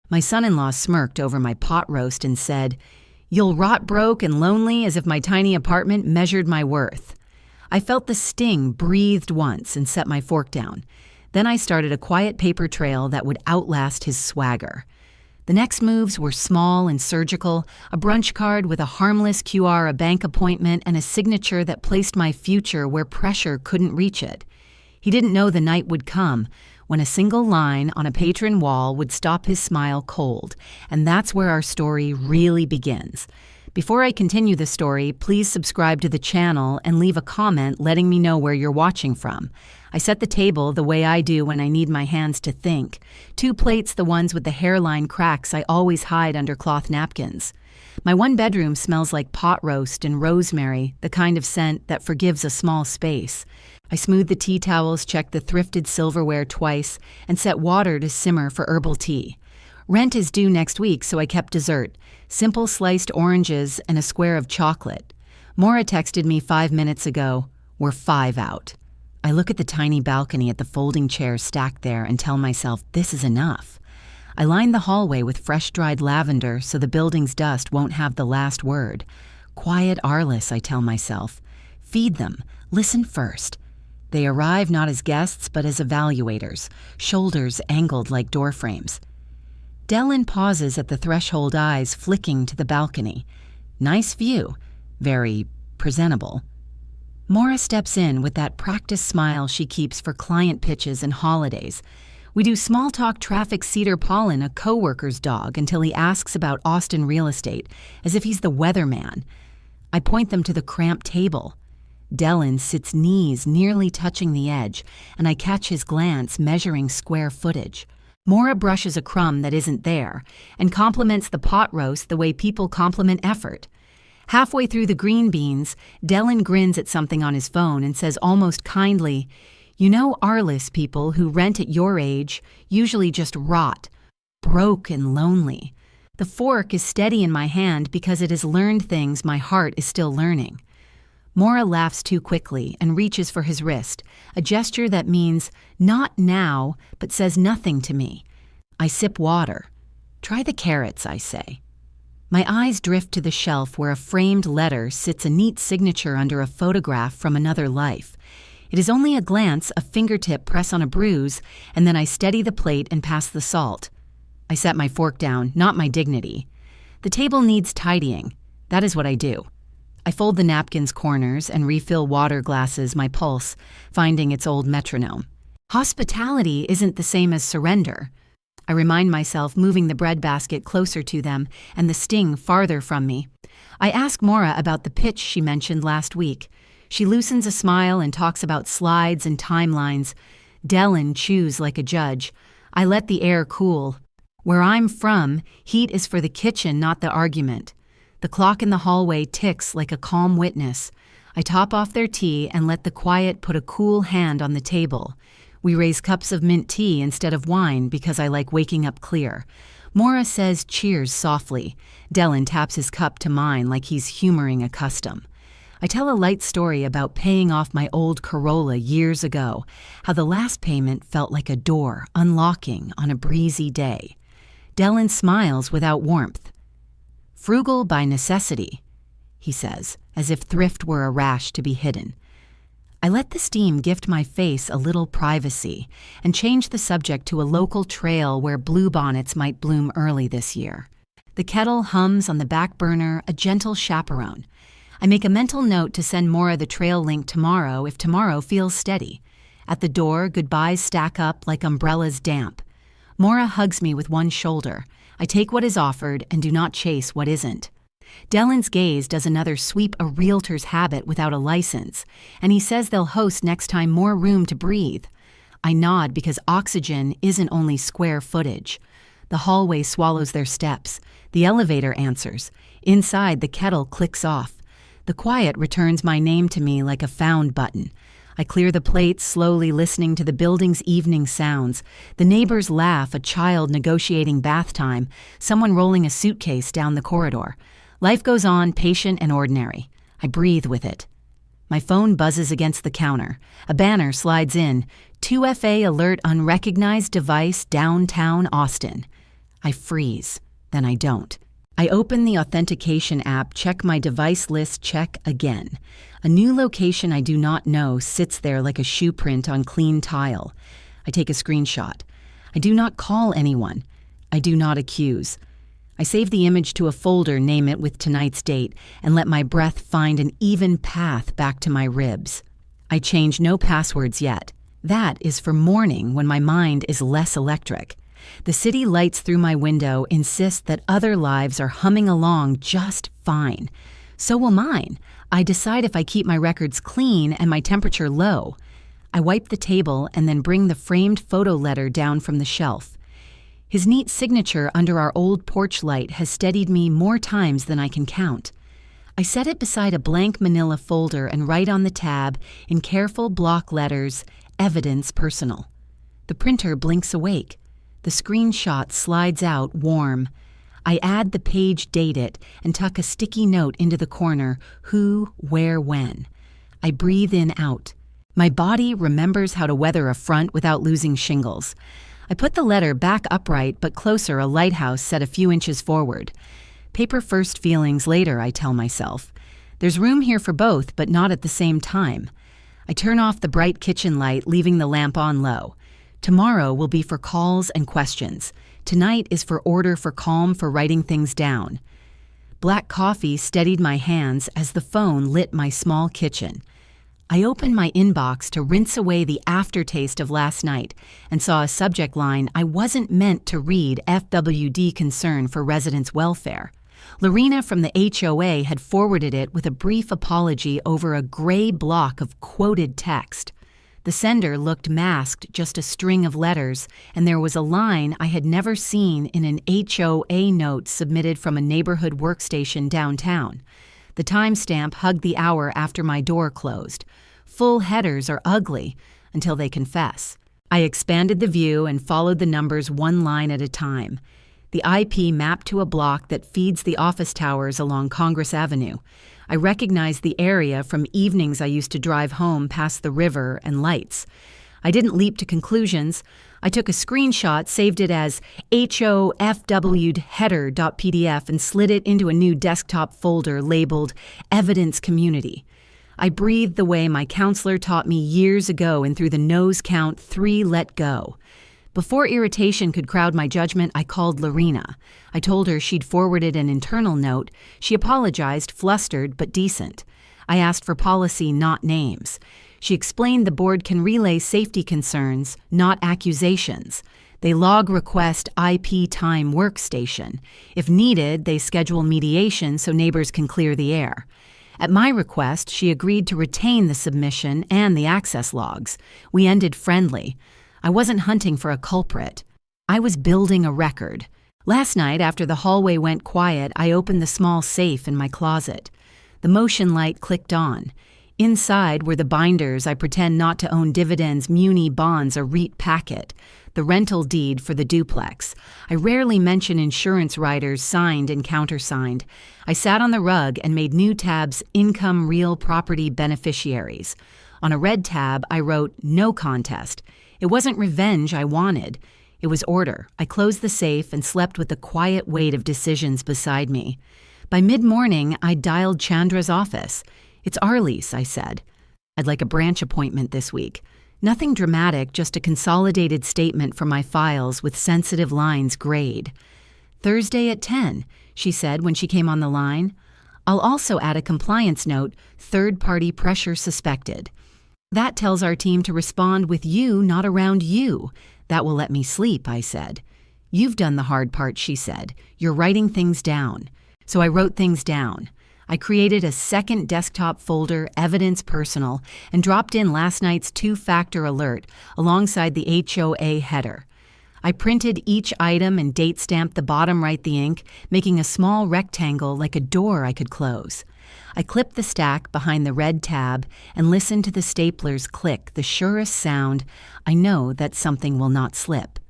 My son-in-law smirked over my pot roast and said, "You'll rot broke and lonely as if my tiny apartment measured my worth." I felt the sting breathed once and set my fork down. Then I started a quiet paper trail that would outlast his swagger. The next moves were small and surgical, a brunch card with a harmless QR, a bank appointment, and a signature that placed my future where pressure couldn't reach it. He didn't know the night would come when a single line on a patron wall would stop his smile cold, and that's where our story really begins. Before I continue the story, please subscribe to the channel and leave a comment letting me know where you're watching from. I set the table the way I do when I need my hands to think. 2 plates, the ones with the hairline cracks I always hide under cloth napkins. My one bedroom smells like pot roast and rosemary, the kind of scent that forgives a small space. I smooth the tea towels, check the thrifted silverware twice, and set water to simmer for herbal tea. Rent is due next week, so I kept dessert. Simple sliced oranges and a square of chocolate. Maura texted me 5 minutes ago, "We're 5 out." I look at the tiny balcony at the folding chairs stacked there and tell myself this is enough. I line the hallway with fresh-dried lavender so the building's dust won't have the last word. Quiet Arlis, I tell myself. Feed them. Listen first. They arrive not as guests but as evaluators, shoulders angled like doorframes. Dylan pauses at the threshold, eyes flicking to the balcony. Nice view. Very presentable. Maura steps in with that practiced smile she keeps for client pitches and holidays. We do small talk traffic Cedar Pollen, a co-worker's dog, until he asks about Austin real estate, as if he's the weatherman. I point them to the cramped table. Dylan sits knees nearly touching the edge, and I catch his glance measuring square footage. Maura brushes a crumb that isn't there, and compliments the pot roast the way people compliment effort. Halfway through the green beans, Dylan grins at something on his phone and says almost kindly, "You know Arlis people who rent at your age usually just rot, broke and lonely." The fork is steady in my hand because it has learned things my heart is still learning. Maura laughs too quickly and reaches for his wrist, a gesture that means not now, but says nothing to me. I sip water. "Try the carrots," I say. My eyes drift to the shelf where a framed letter sits, a neat signature under a photograph from another life. It is only a glance, a fingertip press on a bruise, and then I steady the plate and pass the salt. I set my fork down, not my dignity. The table needs tidying. That is what I do. I fold the napkins' corners and refill water glasses, my pulse, finding its old metronome. Hospitality isn't the same as surrender. I remind myself, moving the bread basket closer to them and the sting farther from me. I ask Maura about the pitch she mentioned last week. She loosens a smile and talks about slides and timelines. Dylan chews like a judge. I let the air cool. Where I'm from, heat is for the kitchen, not the argument. The clock in the hallway ticks like a calm witness. I top off their tea and let the quiet put a cool hand on the table. We raise cups of mint tea instead of wine because I like waking up clear. Maura says cheers softly. Dylan taps his cup to mine like he's humoring a custom. I tell a light story about paying off my old Corolla years ago, how the last payment felt like a door unlocking on a breezy day. Dylan smiles without warmth. "Frugal by necessity," he says, as if thrift were a rash to be hidden. I let the steam gift my face a little privacy and change the subject to a local trail where bluebonnets might bloom early this year. The kettle hums on the back burner, a gentle chaperone. I make a mental note to send Maura the trail link tomorrow if tomorrow feels steady. At the door, goodbyes stack up like umbrellas damp. Maura hugs me with one shoulder. I take what is offered and do not chase what isn't. Dylan's gaze does another sweep a realtor's habit without a license, and he says they'll host next time more room to breathe. I nod because oxygen isn't only square footage. The hallway swallows their steps. The elevator answers. Inside, the kettle clicks off. The quiet returns my name to me like a found button. I clear the plates, slowly listening to the building's evening sounds. The neighbors laugh, a child negotiating bath time, someone rolling a suitcase down the corridor. Life goes on, patient and ordinary. I breathe with it. My phone buzzes against the counter. A banner slides in. 2FA alert, unrecognized device, downtown Austin. I freeze. Then I don't. I open the authentication app, check my device list, check again. A new location I do not know sits there like a shoe print on clean tile. I take a screenshot. I do not call anyone. I do not accuse. I save the image to a folder, name it with tonight's date, and let my breath find an even path back to my ribs. I change no passwords yet. That is for morning when my mind is less electric. The city lights through my window insist that other lives are humming along just fine. So will mine. I decide if I keep my records clean and my temperature low. I wipe the table and then bring the framed photo letter down from the shelf. His neat signature under our old porch light has steadied me more times than I can count. I set it beside a blank manila folder and write on the tab, in careful block letters, "Evidence Personal." The printer blinks awake. The screenshot slides out warm. I add the page, date it, and tuck a sticky note into the corner, who, where, when. I breathe in, out. My body remembers how to weather a front without losing shingles. I put the letter back upright but closer, a lighthouse set a few inches forward. Paper first, feelings later, I tell myself. There's room here for both, but not at the same time. I turn off the bright kitchen light, leaving the lamp on low. Tomorrow will be for calls and questions. Tonight is for order, for calm, for writing things down. Black coffee steadied my hands as the phone lit my small kitchen. I opened my inbox to rinse away the aftertaste of last night and saw a subject line I wasn't meant to read: FWD concern for residents' welfare. Lorena from the HOA had forwarded it with a brief apology over a gray block of quoted text. The sender looked masked, just a string of letters, and there was a line I had never seen in an HOA note submitted from a neighborhood workstation downtown. The timestamp hugged the hour after my door closed. Full headers are ugly until they confess. I expanded the view and followed the numbers one line at a time. The IP mapped to a block that feeds the office towers along Congress Avenue. I recognized the area from evenings I used to drive home past the river and lights. I didn't leap to conclusions. I took a screenshot, saved it as HOFW'd header.pdf, and slid it into a new desktop folder labeled Evidence Community. I breathed the way my counselor taught me years ago and through the nose count 3 let go. Before irritation could crowd my judgment, I called Lorena. I told her she'd forwarded an internal note. She apologized, flustered but decent. I asked for policy, not names. She explained the board can relay safety concerns, not accusations. They log request IP time workstation. If needed, they schedule mediation so neighbors can clear the air. At my request, she agreed to retain the submission and the access logs. We ended friendly. I wasn't hunting for a culprit. I was building a record. Last night, after the hallway went quiet, I opened the small safe in my closet. The motion light clicked on. Inside were the binders I pretend not to own: dividends, muni bonds, a REIT packet, the rental deed for the duplex. I rarely mention insurance riders, signed and countersigned. I sat on the rug and made new tabs: income, real property beneficiaries. On a red tab, I wrote no contest. It wasn't revenge I wanted. It was order. I closed the safe and slept with the quiet weight of decisions beside me. By mid-morning, I dialed Chandra's office. "It's Arlis," I said. "I'd like a branch appointment this week. Nothing dramatic, just a consolidated statement from my files with sensitive lines grayed." "Thursday at 10, she said when she came on the line. "I'll also add a compliance note: third-party pressure suspected." "That tells our team to respond with you, not around you. That will let me sleep," I said. "You've done the hard part," she said. "You're writing things down." So I wrote things down. I created a second desktop folder, Evidence Personal, and dropped in last night's 2-factor alert alongside the HOA header. I printed each item and date stamped the bottom right the ink, making a small rectangle like a door I could close. I clipped the stack behind the red tab and listened to the staplers click, the surest sound. I know that something will not slip.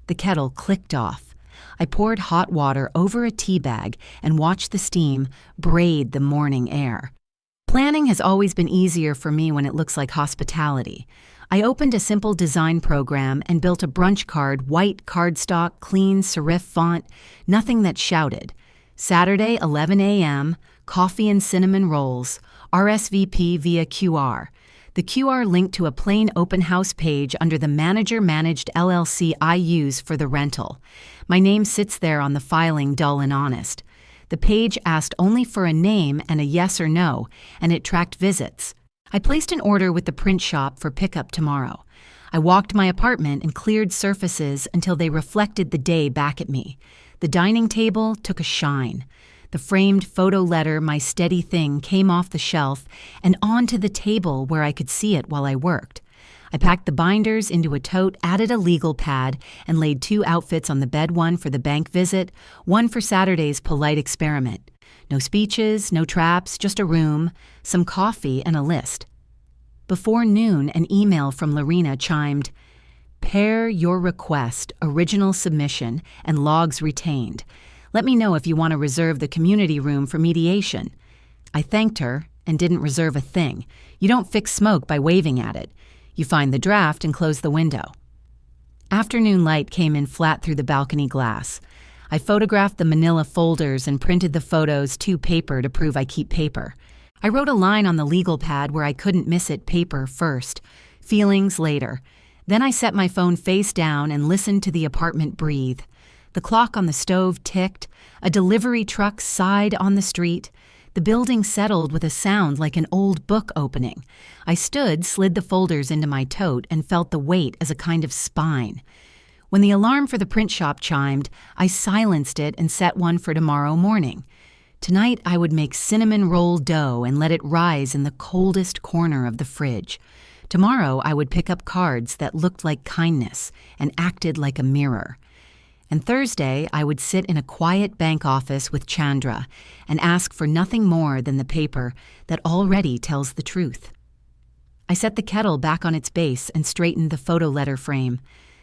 The kettle clicked off. I poured hot water over a tea bag and watched the steam braid the morning air. Planning has always been easier for me when it looks like hospitality. I opened a simple design program and built a brunch card, white cardstock, clean serif font, nothing that shouted. Saturday, 11 a.m., coffee and cinnamon rolls, RSVP via QR. The QR linked to a plain open house page under the manager-managed LLC I use for the rental. My name sits there on the filing, dull and honest. The page asked only for a name and a yes or no, and it tracked visits. I placed an order with the print shop for pickup tomorrow. I walked my apartment and cleared surfaces until they reflected the day back at me. The dining table took a shine. The framed photo letter, my steady thing, came off the shelf and onto the table where I could see it while I worked. I packed the binders into a tote, added a legal pad, and laid 2 outfits on the bed, one for the bank visit, one for Saturday's polite experiment. No speeches, no traps, just a room, some coffee, and a list. Before noon, an email from Lorena chimed, "Pair your request, original submission, and logs retained. Let me know if you want to reserve the community room for mediation." I thanked her and didn't reserve a thing. You don't fix smoke by waving at it. You find the draft and close the window. Afternoon light came in flat through the balcony glass. I photographed the manila folders and printed the photos to paper to prove I keep paper. I wrote a line on the legal pad where I couldn't miss it, paper first, feelings later. Then I set my phone face down and listened to the apartment breathe. The clock on the stove ticked, a delivery truck sighed on the street. The building settled with a sound like an old book opening. I stood, slid the folders into my tote, and felt the weight as a kind of spine. When the alarm for the print shop chimed, I silenced it and set one for tomorrow morning. Tonight I would make cinnamon roll dough and let it rise in the coldest corner of the fridge. Tomorrow I would pick up cards that looked like kindness and acted like a mirror. And Thursday I would sit in a quiet bank office with Chandra and ask for nothing more than the paper that already tells the truth. I set the kettle back on its base and straightened the photo letter frame.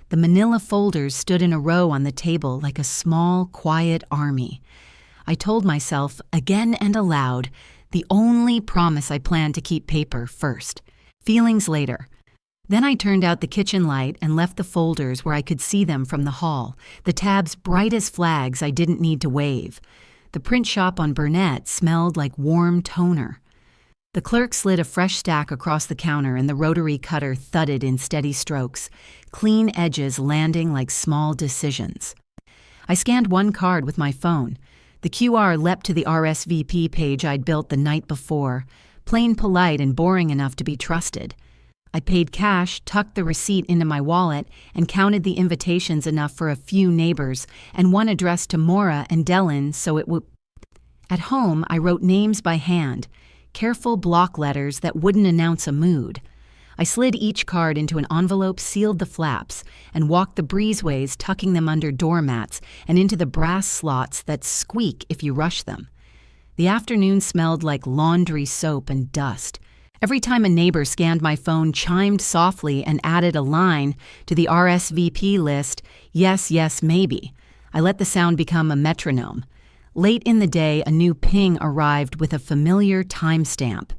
The manila folders stood in a row on the table like a small, quiet army. I told myself, again and aloud, the only promise I planned to keep paper first. Feelings later. Then I turned out the kitchen light and left the folders where I could see them from the hall, the tabs bright as flags I didn't need to wave. The print shop on Burnett smelled like warm toner. The clerk slid a fresh stack across the counter and the rotary cutter thudded in steady strokes, clean edges landing like small decisions. I scanned one card with my phone. The QR leapt to the RSVP page I'd built the night before, plain polite and boring enough to be trusted. I paid cash, tucked the receipt into my wallet, and counted the invitations enough for a few neighbors, and one addressed to Maura and Dylan so it would... At home, I wrote names by hand, careful block letters that wouldn't announce a mood. I slid each card into an envelope, sealed the flaps, and walked the breezeways, tucking them under doormats and into the brass slots that squeak if you rush them. The afternoon smelled like laundry soap and dust. Every time a neighbor scanned my phone, chimed softly and added a line to the RSVP list, yes, yes, maybe. I let the sound become a metronome. Late in the day, a new ping arrived with a familiar timestamp.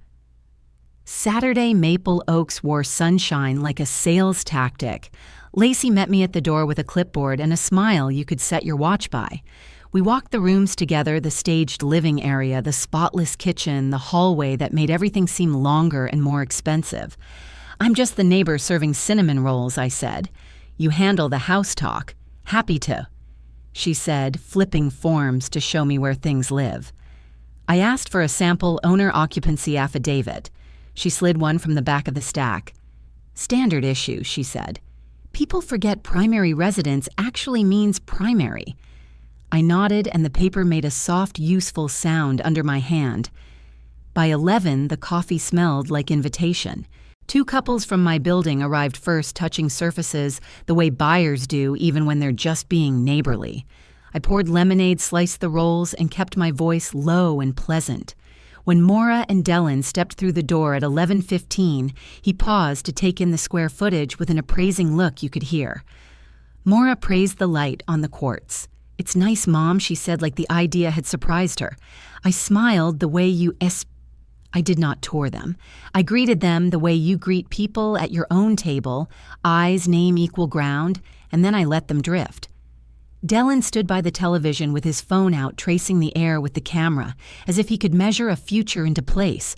Saturday Maple Oaks wore sunshine like a sales tactic. Lacey met me at the door with a clipboard and a smile you could set your watch by. We walked the rooms together, the staged living area, the spotless kitchen, the hallway that made everything seem longer and more expensive. "I'm just the neighbor serving cinnamon rolls," I said. "You handle the house talk. Happy to," she said, flipping forms to show me where things live. I asked for a sample owner occupancy affidavit. She slid one from the back of the stack. "Standard issue," she said. "People forget primary residence actually means primary." I nodded and the paper made a soft, useful sound under my hand. By 11, the coffee smelled like invitation. 2 couples from my building arrived first, touching surfaces the way buyers do even when they're just being neighborly. I poured lemonade, sliced the rolls, and kept my voice low and pleasant. When Maura and Dylan stepped through the door at 11:15, he paused to take in the square footage with an appraising look you could hear. Maura praised the light on the quartz. "It's nice, Mom," she said like the idea had surprised her. I smiled the way you I did not tour them. I greeted them the way you greet people at your own table, eyes, name, equal ground, and then I let them drift. Dellin stood by the television with his phone out, tracing the air with the camera, as if he could measure a future into place.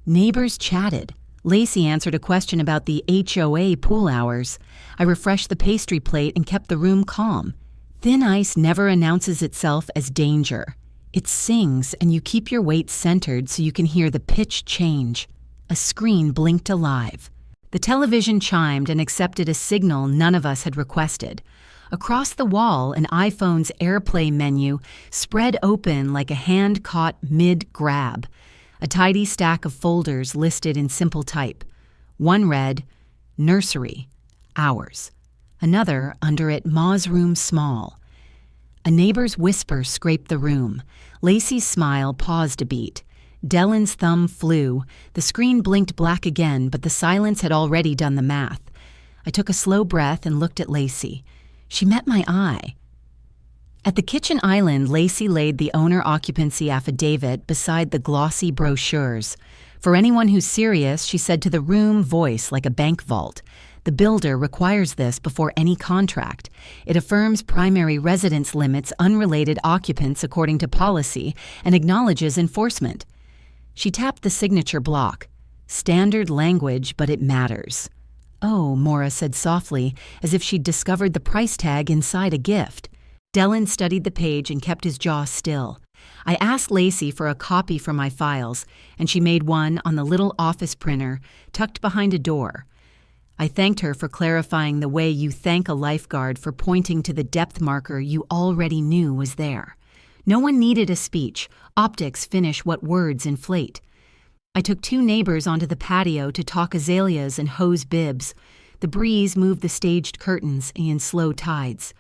Neighbors chatted. Lacey answered a question about the HOA pool hours. I refreshed the pastry plate and kept the room calm. Thin ice never announces itself as danger. It sings, and you keep your weight centered so you can hear the pitch change. A screen blinked alive. The television chimed and accepted a signal none of us had requested. Across the wall, an iPhone's AirPlay menu spread open like a hand caught mid-grab. A tidy stack of folders listed in simple type. One read, Nursery, Hours. Another, under it, Ma's Room Small. A neighbor's whisper scraped the room. Lacey's smile paused a beat. Dellen's thumb flew. The screen blinked black again, but the silence had already done the math. I took a slow breath and looked at Lacey. She met my eye. At the kitchen island, Lacey laid the owner-occupancy affidavit beside the glossy brochures. For anyone who's serious, she said to the room voice like a bank vault. The builder requires this before any contract. It affirms primary residence limits unrelated occupants according to policy and acknowledges enforcement. She tapped the signature block. Standard language, but it matters. Oh, Maura said softly, as if she'd discovered the price tag inside a gift. Dellin studied the page and kept his jaw still. I asked Lacey for a copy for my files, and she made one on the little office printer tucked behind a door. I thanked her for clarifying the way you thank a lifeguard for pointing to the depth marker you already knew was there. No one needed a speech. Optics finish what words inflate. I took 2 neighbors onto the patio to talk azaleas and hose bibs. The breeze moved the staged curtains in slow tides.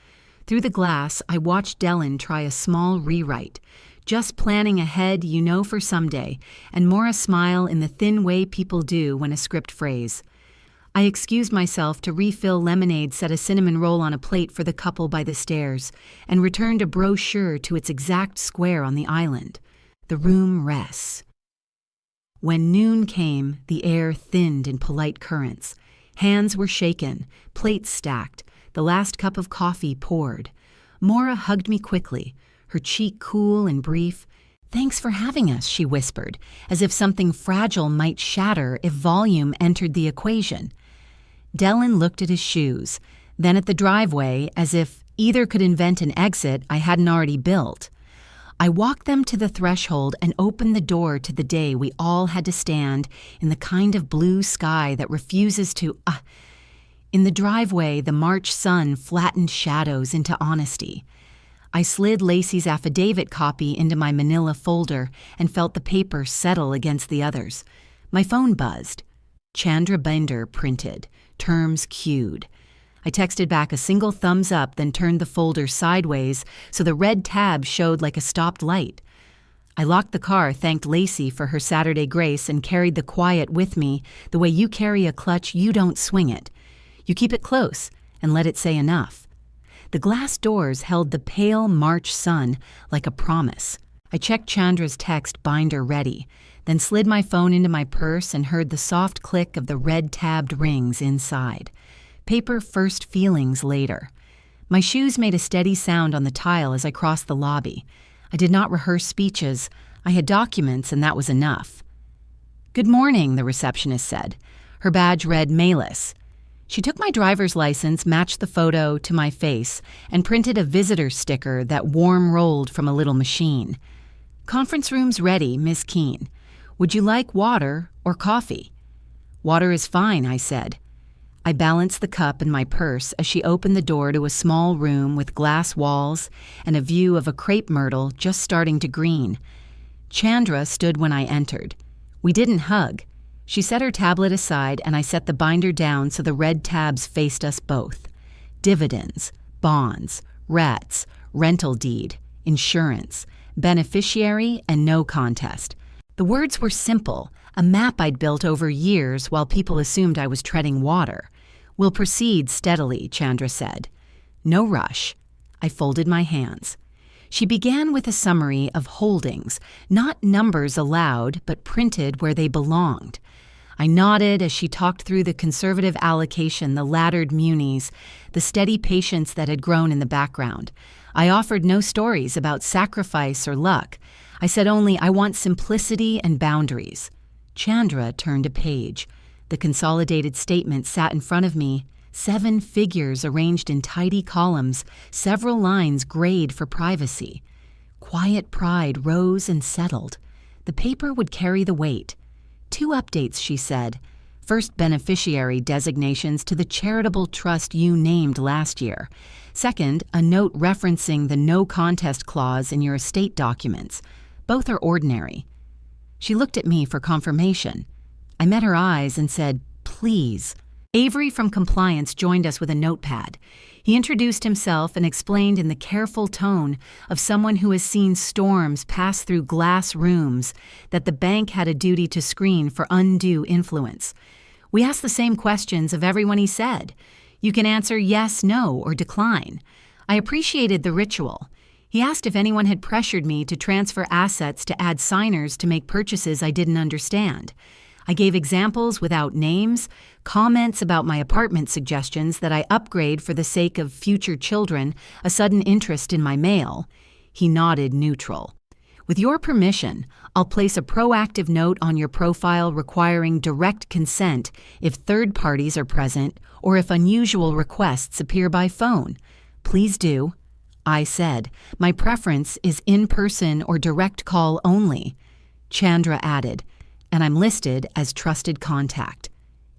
Through the glass, I watched Dellin try a small rewrite. Just planning ahead, you know, for someday, and Maura smile in the thin way people do when a script phrase. I excused myself to refill lemonade, set a cinnamon roll on a plate for the couple by the stairs, and returned a brochure to its exact square on the island. The room rests. When noon came, the air thinned in polite currents. Hands were shaken, plates stacked, the last cup of coffee poured. Maura hugged me quickly, her cheek cool and brief. "Thanks for having us," she whispered, as if something fragile might shatter if volume entered the equation. Dellin looked at his shoes, then at the driveway, as if either could invent an exit I hadn't already built. I walked them to the threshold and opened the door to the day we all had to stand in the kind of blue sky that refuses to... In the driveway, the March sun flattened shadows into honesty. I slid Lacey's affidavit copy into my manila folder and felt the paper settle against the others. My phone buzzed. Chandra Bender printed. Terms queued. I texted back a single thumbs up, then turned the folder sideways so the red tab showed like a stopped light. I locked the car, thanked Lacey for her Saturday grace, and carried the quiet with me the way you carry a clutch you don't swing it. You keep it close and let it say enough. The glass doors held the pale March sun like a promise. I checked Chandra's text, binder ready, then slid my phone into my purse and heard the soft click of the red-tabbed rings inside. Paper first, feelings later. My shoes made a steady sound on the tile as I crossed the lobby. I did not rehearse speeches. I had documents, and that was enough. "Good morning," the receptionist said. Her badge read Malis. She took my driver's license, matched the photo to my face, and printed a visitor sticker that warm rolled from a little machine. "Conference room's ready, Miss Keene. Would you like water or coffee?" "Water is fine," I said. I balanced the cup in my purse as she opened the door to a small room with glass walls and a view of a crepe myrtle just starting to green. Chandra stood when I entered. We didn't hug. She set her tablet aside and I set the binder down so the red tabs faced us both. Dividends, bonds, RATs, rental deed, insurance, beneficiary, and no contest. The words were simple, a map I'd built over years while people assumed I was treading water. "We'll proceed steadily," Chandra said. "No rush." I folded my hands. She began with a summary of holdings, not numbers aloud, but printed where they belonged. I nodded as she talked through the conservative allocation, the laddered munis, the steady patience that had grown in the background. I offered no stories about sacrifice or luck. I said only, I want simplicity and boundaries. Chandra turned a page. The consolidated statement sat in front of me, 7 figures arranged in tidy columns, several lines grayed for privacy. Quiet pride rose and settled. The paper would carry the weight. 2 updates, she said. First, beneficiary designations to the charitable trust you named last year. Second, a note referencing the no contest clause in your estate documents. Both are ordinary. She looked at me for confirmation. I met her eyes and said, "Please." Avery from compliance joined us with a notepad. He introduced himself and explained in the careful tone of someone who has seen storms pass through glass rooms that the bank had a duty to screen for undue influence. We asked the same questions of everyone he said. You can answer yes, no, or decline. I appreciated the ritual. He asked if anyone had pressured me to transfer assets to add signers to make purchases I didn't understand. I gave examples without names, comments about my apartment suggestions that I upgrade for the sake of future children, a sudden interest in my mail. He nodded neutral. With your permission, I'll place a proactive note on your profile requiring direct consent if third parties are present or if unusual requests appear by phone. Please do. I said, my preference is in-person or direct call only. Chandra added, and I'm listed as trusted contact.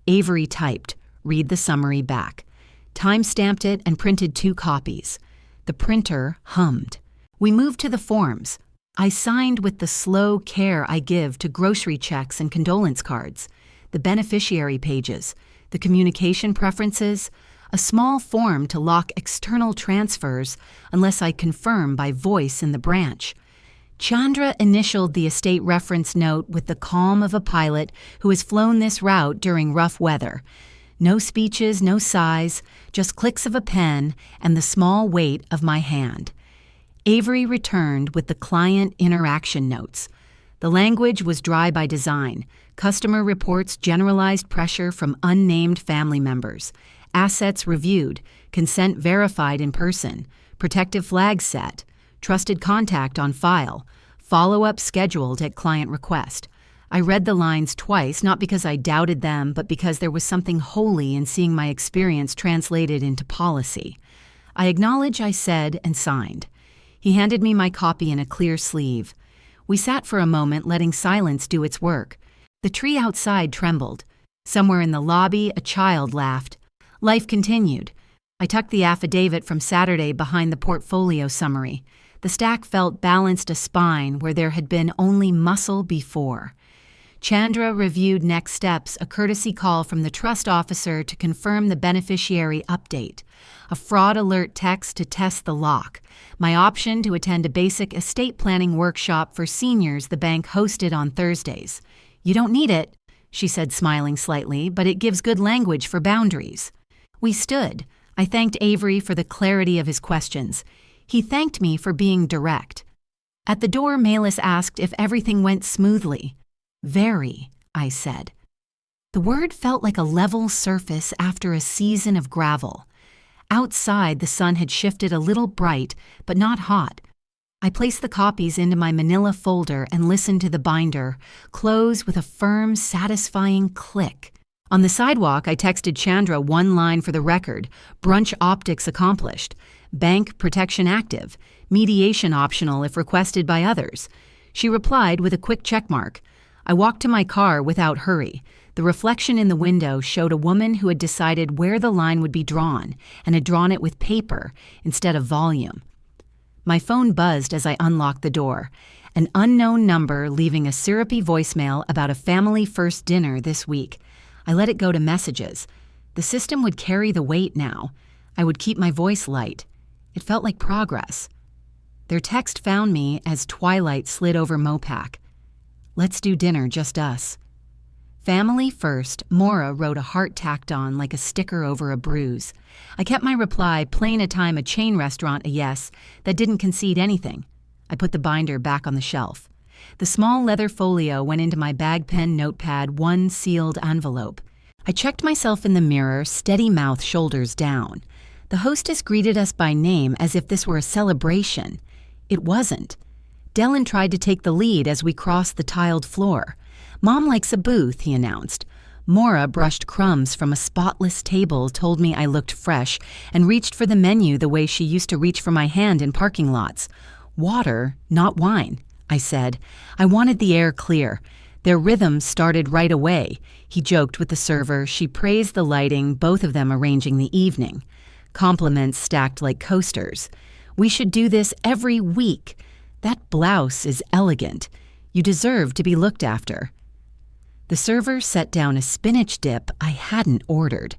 Avery typed, read the summary back. Time-stamped it and printed 2 copies. The printer hummed. We moved to the forms. I signed with the slow care I give to grocery checks and condolence cards, the beneficiary pages, the communication preferences, a small form to lock external transfers unless I confirm by voice in the branch. Chandra initialed the estate reference note with the calm of a pilot who has flown this route during rough weather. No speeches, no sighs, just clicks of a pen and the small weight of my hand. Avery returned with the client interaction notes. The language was dry by design. Customer reports generalized pressure from unnamed family members. Assets reviewed. Consent verified in person. Protective flags set. Trusted contact on file. Follow-up scheduled at client request. I read the lines twice, not because I doubted them, but because there was something holy in seeing my experience translated into policy. I acknowledge I said and signed. He handed me my copy in a clear sleeve. We sat for a moment, letting silence do its work. The tree outside trembled. Somewhere in the lobby, a child laughed. Life continued. I tucked the affidavit from Saturday behind the portfolio summary. The stack felt balanced a spine where there had been only muscle before. Chandra reviewed next steps, a courtesy call from the trust officer to confirm the beneficiary update, a fraud alert text to test the lock, my option to attend a basic estate planning workshop for seniors the bank hosted on Thursdays. You don't need it, she said, smiling slightly, but it gives good language for boundaries. We stood. I thanked Avery for the clarity of his questions. He thanked me for being direct. At the door, Malis asked if everything went smoothly. Very, I said. The word felt like a level surface after a season of gravel. Outside, the sun had shifted a little bright, but not hot. I placed the copies into my manila folder and listened to the binder close with a firm, satisfying click. On the sidewalk, I texted Chandra one line for the record, Brunch optics accomplished, bank protection active, mediation optional if requested by others. She replied with a quick checkmark. I walked to my car without hurry. The reflection in the window showed a woman who had decided where the line would be drawn and had drawn it with paper instead of volume. My phone buzzed as I unlocked the door. An unknown number leaving a syrupy voicemail about a family first dinner this week. I let it go to messages. The system would carry the weight now. I would keep my voice light. It felt like progress. Their text found me as twilight slid over Mopac. Let's do dinner, just us. Family first, Maura wrote a heart tacked on like a sticker over a bruise. I kept my reply, plain a time a chain restaurant a yes, that didn't concede anything. I put the binder back on the shelf. The small leather folio went into my bag pen notepad, one sealed envelope. I checked myself in the mirror, steady mouth, shoulders down. The hostess greeted us by name as if this were a celebration. It wasn't. Dylan tried to take the lead as we crossed the tiled floor. "Mom likes a booth," he announced. Maura brushed crumbs from a spotless table, told me I looked fresh, and reached for the menu the way she used to reach for my hand in parking lots. "Water, not wine," I said. I wanted the air clear. Their rhythm started right away. He joked with the server. She praised the lighting, both of them arranging the evening. Compliments stacked like coasters. "We should do this every week. That blouse is elegant. You deserve to be looked after." The server set down a spinach dip I hadn't ordered.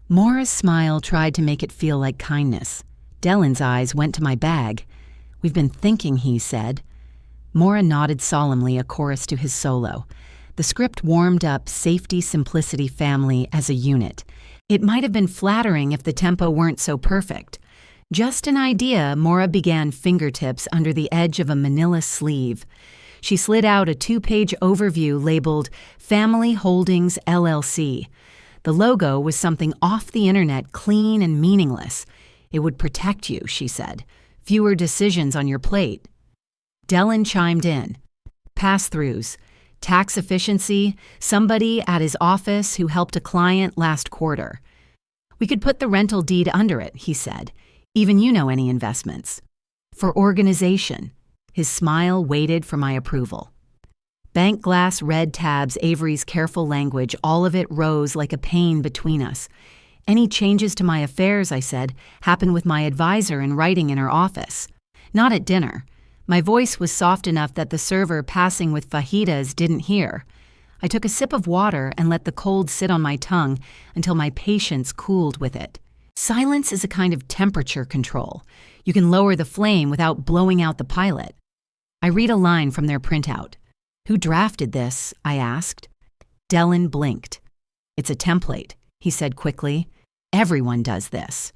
Maura's smile tried to make it feel like kindness. Dylan's eyes went to my bag. "We've been thinking," he said. Maura nodded solemnly, a chorus to his solo. The script warmed up safety, simplicity, family as a unit. It might have been flattering if the tempo weren't so perfect. "Just an idea," Maura began, fingertips under the edge of a manila sleeve. She slid out a 2-page overview labeled Family Holdings LLC. The logo was something off the internet, clean and meaningless. "It would protect you," she said. "Fewer decisions on your plate." Dylan chimed in. "Pass-throughs, tax efficiency, somebody at his office who helped a client last quarter." "We could put the rental deed under it," he said. "Even you know any investments." "For organization." His smile waited for my approval. Bank glass, red tabs, Avery's careful language, all of it rose like a pain between us. "Any changes to my affairs," I said, "happen with my advisor in writing in her office. Not at dinner." My voice was soft enough that the server passing with fajitas didn't hear. I took a sip of water and let the cold sit on my tongue until my patience cooled with it. Silence is a kind of temperature control. You can lower the flame without blowing out the pilot. I read a line from their printout. "Who drafted this?" I asked. Dylan blinked. "It's a template," he said quickly. "Everyone does this."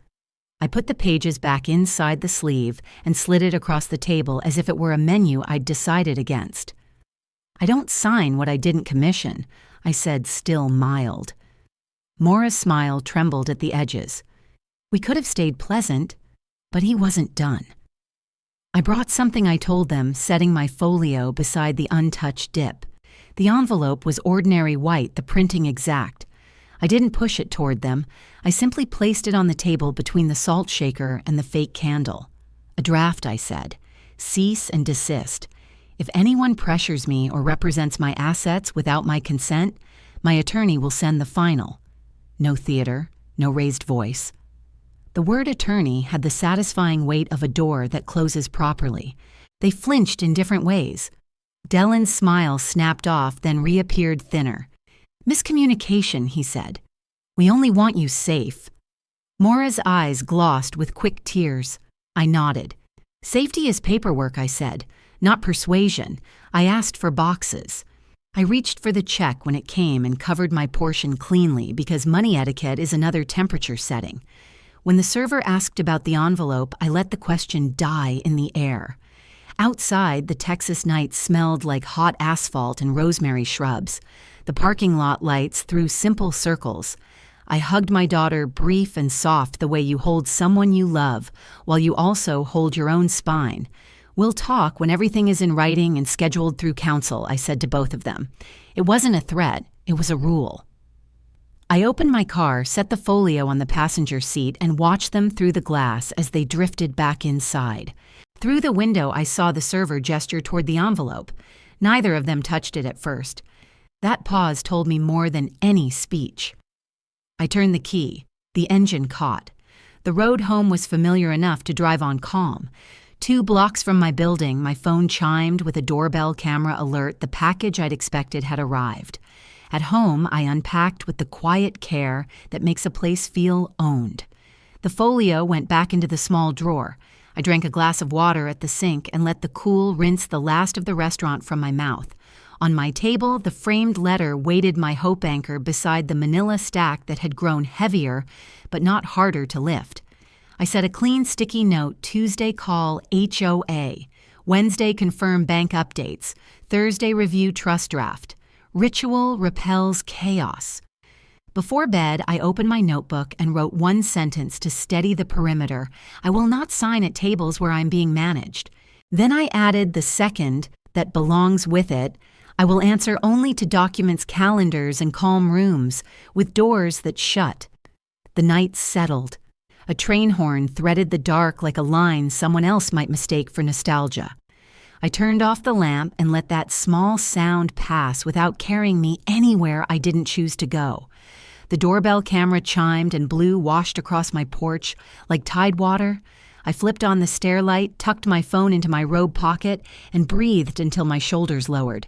I put the pages back inside the sleeve and slid it across the table as if it were a menu I'd decided against. "I don't sign what I didn't commission," I said, still mild. Maura's smile trembled at the edges. We could have stayed pleasant, but he wasn't done. I brought something I told them, setting my folio beside the untouched dip. The envelope was ordinary white, the printing exact. I didn't push it toward them. I simply placed it on the table between the salt shaker and the fake candle. "A draft," I said. "Cease and desist. If anyone pressures me or represents my assets without my consent, my attorney will send the final." No theater, no raised voice. The word attorney had the satisfying weight of a door that closes properly. They flinched in different ways. Dylan's smile snapped off, then reappeared thinner. "Miscommunication," he said. "We only want you safe." Maura's eyes glossed with quick tears. I nodded. "Safety is paperwork," I said, "not persuasion. I asked for boxes." I reached for the check when it came and covered my portion cleanly because money etiquette is another temperature setting. When the server asked about the envelope, I let the question die in the air. Outside, the Texas night smelled like hot asphalt and rosemary shrubs. The parking lot lights threw simple circles. I hugged my daughter, brief and soft, the way you hold someone you love, while you also hold your own spine. "We'll talk when everything is in writing and scheduled through counsel," I said to both of them. It wasn't a threat, it was a rule. I opened my car, set the folio on the passenger seat, and watched them through the glass as they drifted back inside. Through the window, I saw the server gesture toward the envelope. Neither of them touched it at first. That pause told me more than any speech. I turned the key. The engine caught. The road home was familiar enough to drive on calm. 2 blocks from my building, my phone chimed with a doorbell camera alert. The package I'd expected had arrived. At home, I unpacked with the quiet care that makes a place feel owned. The folio went back into the small drawer. I drank a glass of water at the sink and let the cool rinse the last of the restaurant from my mouth. On my table, the framed letter weighted my hope anchor beside the manila stack that had grown heavier, but not harder to lift. I set a clean sticky note: Tuesday call HOA, Wednesday confirm bank updates, Thursday review trust draft. Ritual repels chaos. Before bed, I opened my notebook and wrote one sentence to steady the perimeter: I will not sign at tables where I'm being managed. Then I added the second that belongs with it: I will answer only to documents, calendars, and calm rooms, with doors that shut. The night settled. A train horn threaded the dark like a line someone else might mistake for nostalgia. I turned off the lamp and let that small sound pass without carrying me anywhere I didn't choose to go. The doorbell camera chimed and blue washed across my porch like tidewater. I flipped on the stair light, tucked my phone into my robe pocket, and breathed until my shoulders lowered.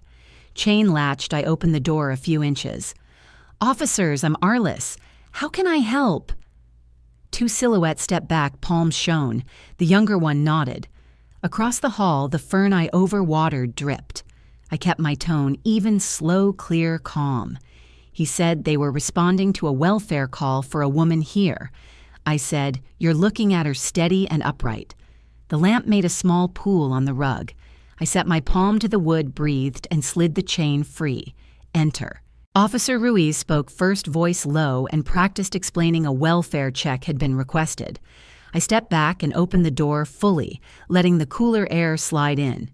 Chain latched, I opened the door a few inches. "Officers, I'm Arlis. How can I help?" Two silhouettes stepped back, palms shone. The younger one nodded. Across the hall, the fern I overwatered dripped. I kept my tone even, slow, clear, calm. He said they were responding to a welfare call for a woman here. I said, "You're looking at her steady and upright." The lamp made a small pool on the rug. I set my palm to the wood, breathed, and slid the chain free. Enter. Officer Ruiz spoke first, voice low, and practiced explaining a welfare check had been requested. I stepped back and opened the door fully, letting the cooler air slide in.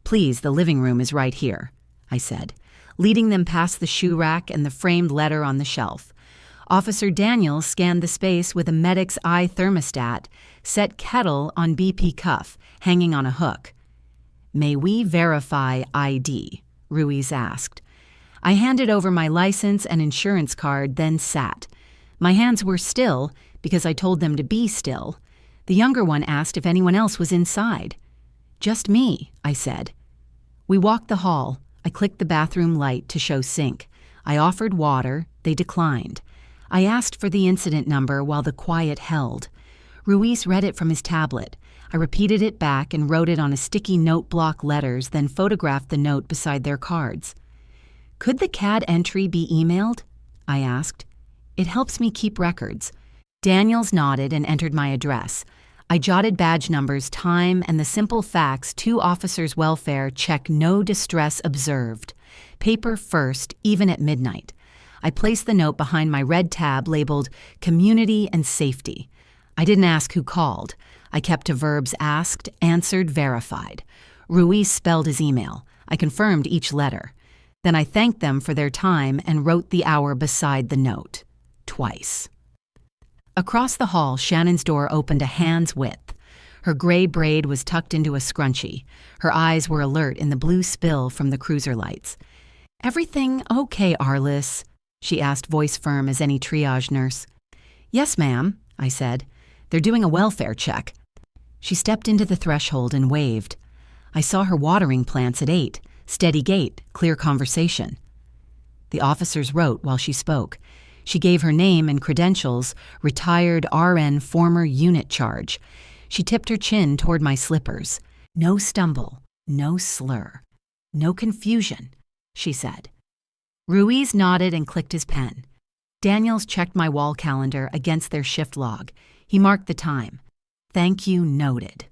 "Please, the living room is right here," I said, leading them past the shoe rack and the framed letter on the shelf. Officer Daniels scanned the space with a medic's eye thermostat, set kettle on BP cuff, hanging on a hook. "May we verify ID?" Ruiz asked. I handed over my license and insurance card, then sat. My hands were still because I told them to be still. The younger one asked if anyone else was inside. "Just me," I said. We walked the hall. I clicked the bathroom light to show sink. I offered water. They declined. I asked for the incident number while the quiet held. Ruiz read it from his tablet. I repeated it back and wrote it on a sticky note block letters, then photographed the note beside their cards. "Could the CAD entry be emailed?" I asked. "It helps me keep records." Daniels nodded and entered my address. I jotted badge numbers, time, and the simple facts: 2 officers' welfare, check, no distress observed. Paper first, even at midnight. I placed the note behind my red tab labeled Community and Safety. I didn't ask who called. I kept to verbs: asked, answered, verified. Ruiz spelled his email. I confirmed each letter. Then I thanked them for their time and wrote the hour beside the note. Twice. Across the hall, Shannon's door opened a hand's width. Her gray braid was tucked into a scrunchie. Her eyes were alert in the blue spill from the cruiser lights. "Everything okay, Arlis?" she asked, voice firm as any triage nurse. "Yes, ma'am," I said. "They're doing a welfare check." She stepped into the threshold and waved. I saw her watering plants at 8. Steady gait, clear conversation. The officers wrote while she spoke. She gave her name and credentials: retired RN, former unit charge. She tipped her chin toward my slippers. "No stumble, no slur, no confusion," she said. Ruiz nodded and clicked his pen. Daniels checked my wall calendar against their shift log. He marked the time. "Thank you, noted."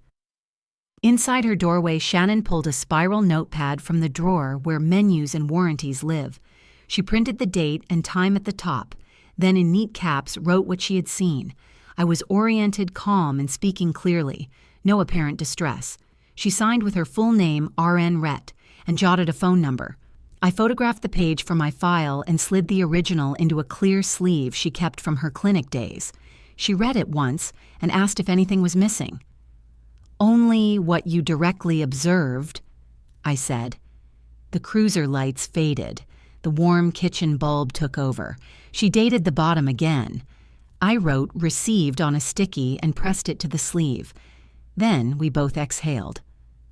Inside her doorway, Shannon pulled a spiral notepad from the drawer where menus and warranties live. She printed the date and time at the top, then in neat caps wrote what she had seen. I was oriented, calm, and speaking clearly. No apparent distress. She signed with her full name, RN Rhett, and jotted a phone number. I photographed the page from my file and slid the original into a clear sleeve she kept from her clinic days. She read it once and asked if anything was missing. "Only what you directly observed," I said. The cruiser lights faded. The warm kitchen bulb took over. She dated the bottom again. I wrote "received" on a sticky and pressed it to the sleeve. Then we both exhaled.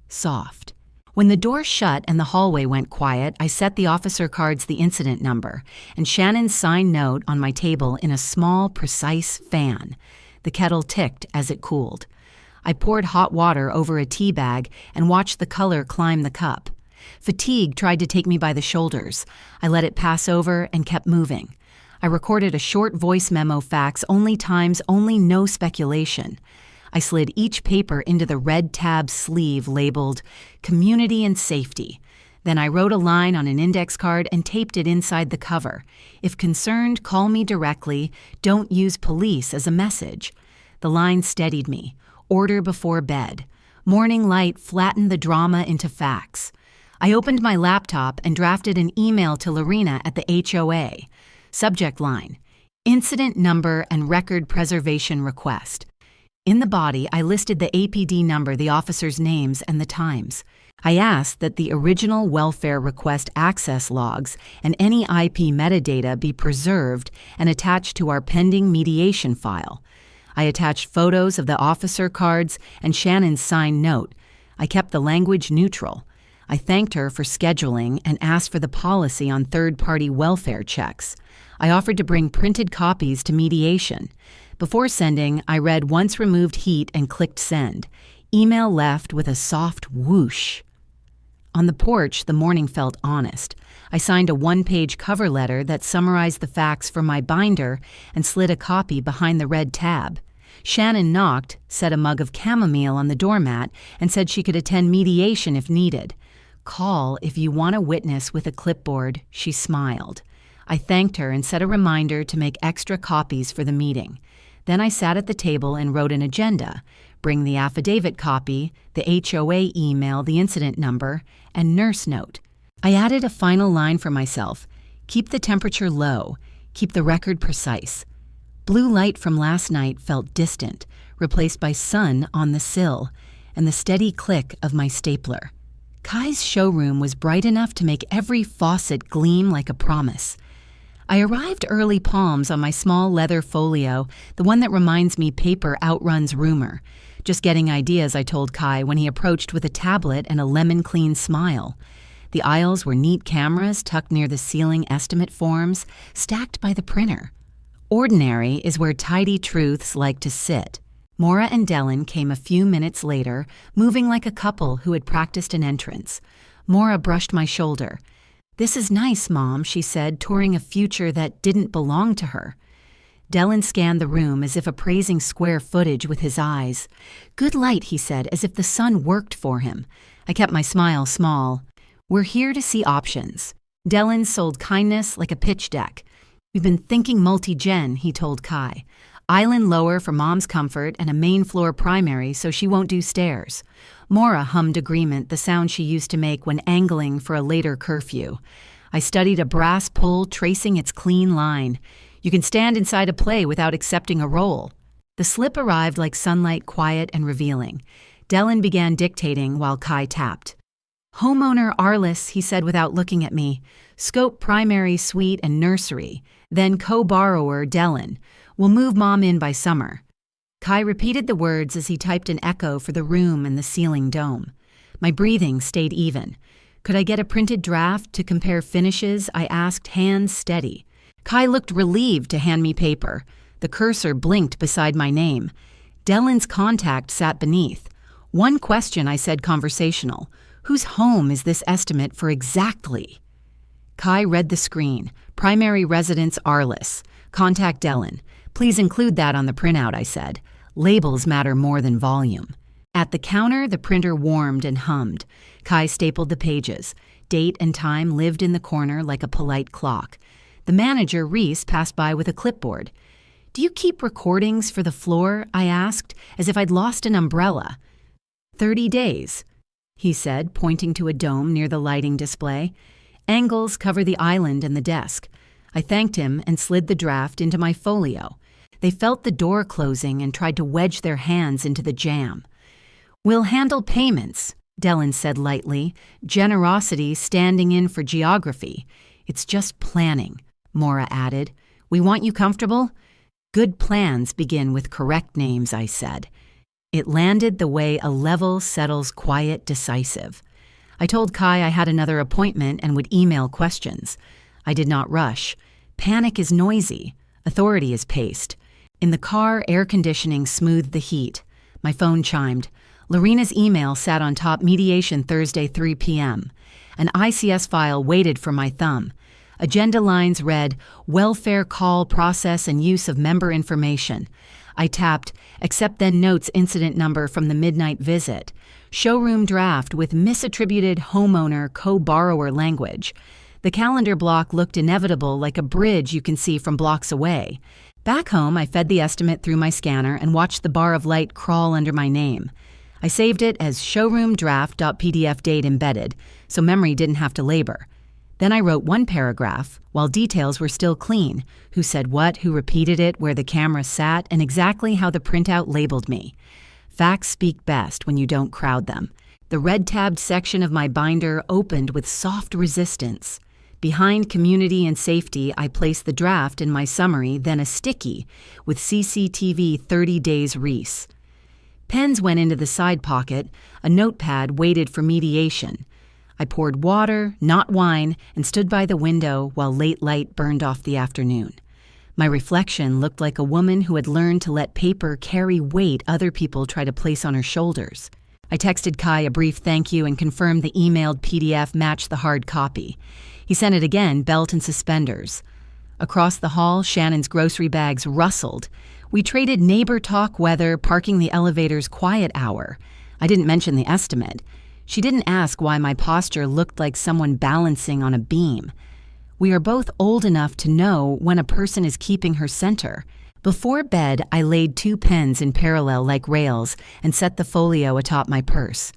Soft. When the door shut and the hallway went quiet, I set the officer cards the incident number and Shannon's signed note on my table in a small, precise fan. The kettle ticked as it cooled. I poured hot water over a tea bag and watched the color climb the cup. Fatigue tried to take me by the shoulders. I let it pass over and kept moving. I recorded a short voice memo fax, only times, only no speculation. I slid each paper into the red tab sleeve labeled Community and Safety. Then I wrote a line on an index card and taped it inside the cover. If concerned, call me directly. Don't use police as a message. The line steadied me. Order before bed. Morning light flattened the drama into facts. I opened my laptop and drafted an email to Lorena at the HOA. Subject line: Incident number and record preservation request. In the body, I listed the APD number, the officers' names, and the times. I asked that the original welfare request access logs and any IP metadata be preserved and attached to our pending mediation file. I attached photos of the officer cards and Shannon's signed note. I kept the language neutral. I thanked her for scheduling and asked for the policy on third-party welfare checks. I offered to bring printed copies to mediation. Before sending, I read once removed heat and clicked send. Email left with a soft whoosh. On the porch, the morning felt honest. I signed a one-page cover letter that summarized the facts for my binder and slid a copy behind the red tab. Shannon knocked, set a mug of chamomile on the doormat, and said she could attend mediation if needed. Call if you want a witness with a clipboard, she smiled. I thanked her and set a reminder to make extra copies for the meeting. Then I sat at the table and wrote an agenda. Bring the affidavit copy, the HOA email, the incident number, and nurse note. I added a final line for myself. Keep the temperature low. Keep the record precise. Blue light from last night felt distant, replaced by sun on the sill, and the steady click of my stapler. Kai's showroom was bright enough to make every faucet gleam like a promise. I arrived early palms on my small leather folio, the one that reminds me paper outruns rumor. Just getting ideas, I told Kai when he approached with a tablet and a lemon-clean smile. The aisles were neat cameras tucked near the ceiling estimate forms, stacked by the printer. Ordinary is where tidy truths like to sit. Maura and Dylan came a few minutes later, moving like a couple who had practiced an entrance. Maura brushed my shoulder. "This is nice, Mom," she said, touring a future that didn't belong to her. Dylan scanned the room as if appraising square footage with his eyes. "Good light," he said, as if the sun worked for him. I kept my smile small. "We're here to see options." Dylan sold kindness like a pitch deck. "We've been thinking multi-gen," he told Kai. "Island lower for Mom's comfort and a main floor primary so she won't do stairs." Maura hummed agreement, the sound she used to make when angling for a later curfew. I studied a brass pole tracing its clean line. You can stand inside a play without accepting a role. The slip arrived like sunlight, quiet and revealing. Dylan began dictating while Kai tapped. "Homeowner Arlis," he said without looking at me. "Scope primary suite and nursery. Then co-borrower Dylan. We'll move Mom in by summer." Kai repeated the words as he typed an echo for the room and the ceiling dome. My breathing stayed even. "Could I get a printed draft to compare finishes?" I asked, hands steady. Kai looked relieved to hand me paper. The cursor blinked beside my name. Dylan's contact sat beneath. "One question," I said, conversational. "Whose home is this estimate for exactly?" Kai read the screen. "Primary residence Arlis. Contact Dylan. Please include that on the printout," I said. "Labels matter more than volume." At the counter, the printer warmed and hummed. Kai stapled the pages. Date and time lived in the corner like a polite clock. The manager, Reese, passed by with a clipboard. "Do you keep recordings for the floor?" I asked, as if I'd lost an umbrella. 30 days, he said, pointing to a dome near the lighting display. "Angles cover the island and the desk." I thanked him and slid the draft into my folio. They felt the door closing and tried to wedge their hands into the jam. "We'll handle payments," Dylan said lightly, generosity standing in for geography. "It's just planning," Maura added. "We want you comfortable?" "Good plans begin with correct names," I said. It landed the way a level settles quiet, decisive. I told Kai I had another appointment and would email questions. I did not rush. Panic is noisy. Authority is paced. In the car, air conditioning smoothed the heat. My phone chimed. Lorena's email sat on top: mediation Thursday 3 p.m. An ICS file waited for my thumb. Agenda lines read, welfare call process and use of member information. I tapped, accept then notes incident number from the midnight visit. Showroom draft with misattributed homeowner co-borrower language. The calendar block looked inevitable, like a bridge you can see from blocks away. Back home, I fed the estimate through my scanner and watched the bar of light crawl under my name. I saved it as showroomdraft.pdf date embedded, so memory didn't have to labor. Then I wrote one paragraph, while details were still clean: who said what, who repeated it, where the camera sat, and exactly how the printout labeled me. Facts speak best when you don't crowd them. The red-tabbed section of my binder opened with soft resistance. Behind community and safety, I placed the draft in my summary, then a sticky with CCTV 30 days Reese. Pens went into the side pocket. A notepad waited for mediation. I poured water, not wine, and stood by the window while late light burned off the afternoon. My reflection looked like a woman who had learned to let paper carry weight other people try to place on her shoulders. I texted Kai a brief thank you and confirmed the emailed PDF matched the hard copy. He sent it again, belt and suspenders. Across the hall, Shannon's grocery bags rustled. We traded neighbor talk weather, parking the elevator's quiet hour. I didn't mention the estimate. She didn't ask why my posture looked like someone balancing on a beam. We are both old enough to know when a person is keeping her center. Before bed, I laid 2 pens in parallel like rails and set the folio atop my purse.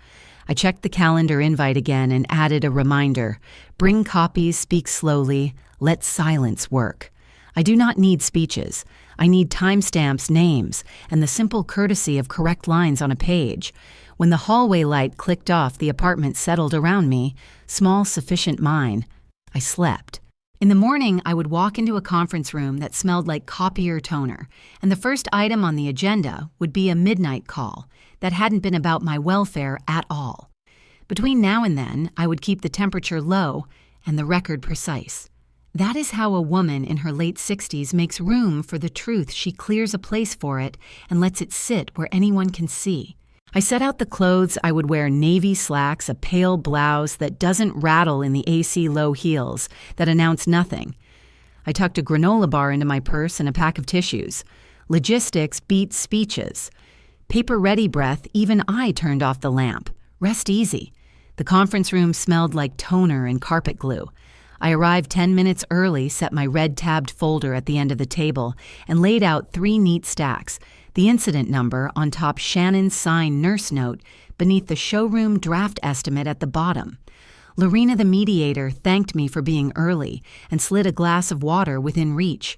I checked the calendar invite again and added a reminder: bring copies, speak slowly, let silence work. I do not need speeches. I need timestamps, names, and the simple courtesy of correct lines on a page. When the hallway light clicked off, the apartment settled around me, small, sufficient mine. I slept. In the morning, I would walk into a conference room that smelled like copier toner, and the first item on the agenda would be a midnight call that hadn't been about my welfare at all. Between now and then, I would keep the temperature low and the record precise. That is how a woman in her late 60s makes room for the truth. She clears a place for it and lets it sit where anyone can see. I set out the clothes I would wear: navy slacks, a pale blouse that doesn't rattle in the AC low heels that announce nothing. I tucked a granola bar into my purse and a pack of tissues. Logistics beat speeches. Paper-ready breath, even I turned off the lamp. Rest easy. The conference room smelled like toner and carpet glue. I arrived 10 minutes early, set my red-tabbed folder at the end of the table, and laid out 3 neat stacks: the incident number on top, Shannon's signed nurse note beneath the showroom draft estimate at the bottom. Lorena, the mediator, thanked me for being early and slid a glass of water within reach.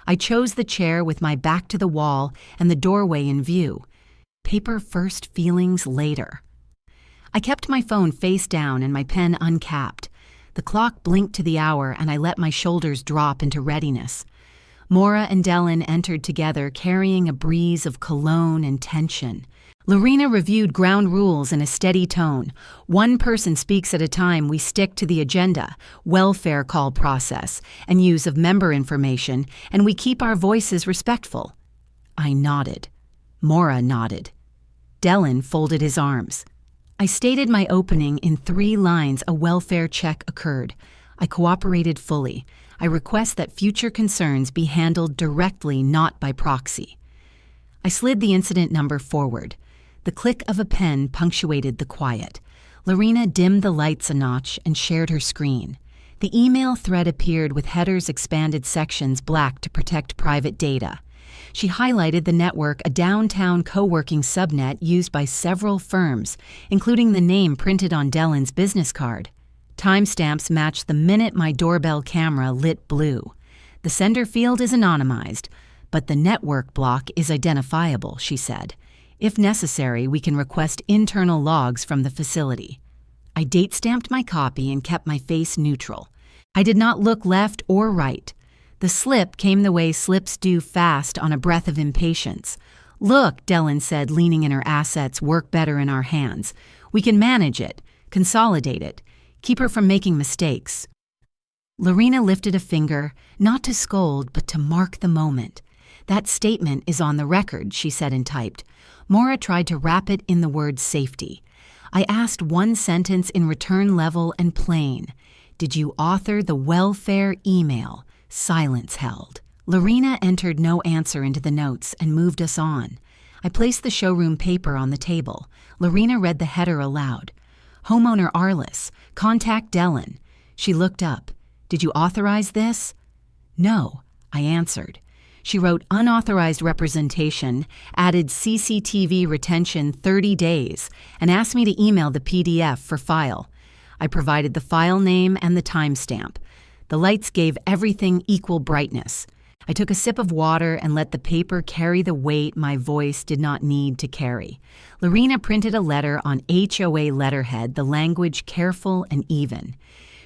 I chose the chair with my back to the wall and the doorway in view. Paper first, feelings later. I kept my phone face down and my pen uncapped. The clock blinked to the hour and I let my shoulders drop into readiness. Maura and Dylan entered together, carrying a breeze of cologne and tension. Lorena reviewed ground rules in a steady tone. 1 person speaks at a time. We stick to the agenda, welfare call process, and use of member information, and we keep our voices respectful. I nodded. Maura nodded. Dylan folded his arms. I stated my opening in 3 lines. A welfare check occurred. I cooperated fully. I request that future concerns be handled directly, not by proxy. I slid the incident number forward. The click of a pen punctuated the quiet. Lorena dimmed the lights a notch and shared her screen. The email thread appeared with headers, expanded sections black to protect private data. She highlighted the network, a downtown co-working subnet used by several firms, including the name printed on Dylan's business card. Timestamps matched the minute my doorbell camera lit blue. The sender field is anonymized, but the network block is identifiable, she said. If necessary, we can request internal logs from the facility. I date-stamped my copy and kept my face neutral. I did not look left or right. The slip came the way slips do, fast on a breath of impatience. Look, Dylan said, leaning in her assets, work better in our hands. We can manage it, consolidate it. Keep her from making mistakes. Lorena lifted a finger, not to scold, but to mark the moment. That statement is on the record, she said and typed. Maura tried to wrap it in the word safety. I asked one sentence in return level and plain. Did you author the welfare email? Silence held. Lorena entered no answer into the notes and moved us on. I placed the showroom paper on the table. Lorena read the header aloud. Homeowner Arlis, contact Dellen. She looked up. Did you authorize this? No, I answered. She wrote unauthorized representation, added CCTV retention 30 days, and asked me to email the PDF for file. I provided the file name and the timestamp. The lights gave everything equal brightness. I took a sip of water and let the paper carry the weight my voice did not need to carry. Lorena printed a letter on HOA letterhead, the language careful and even.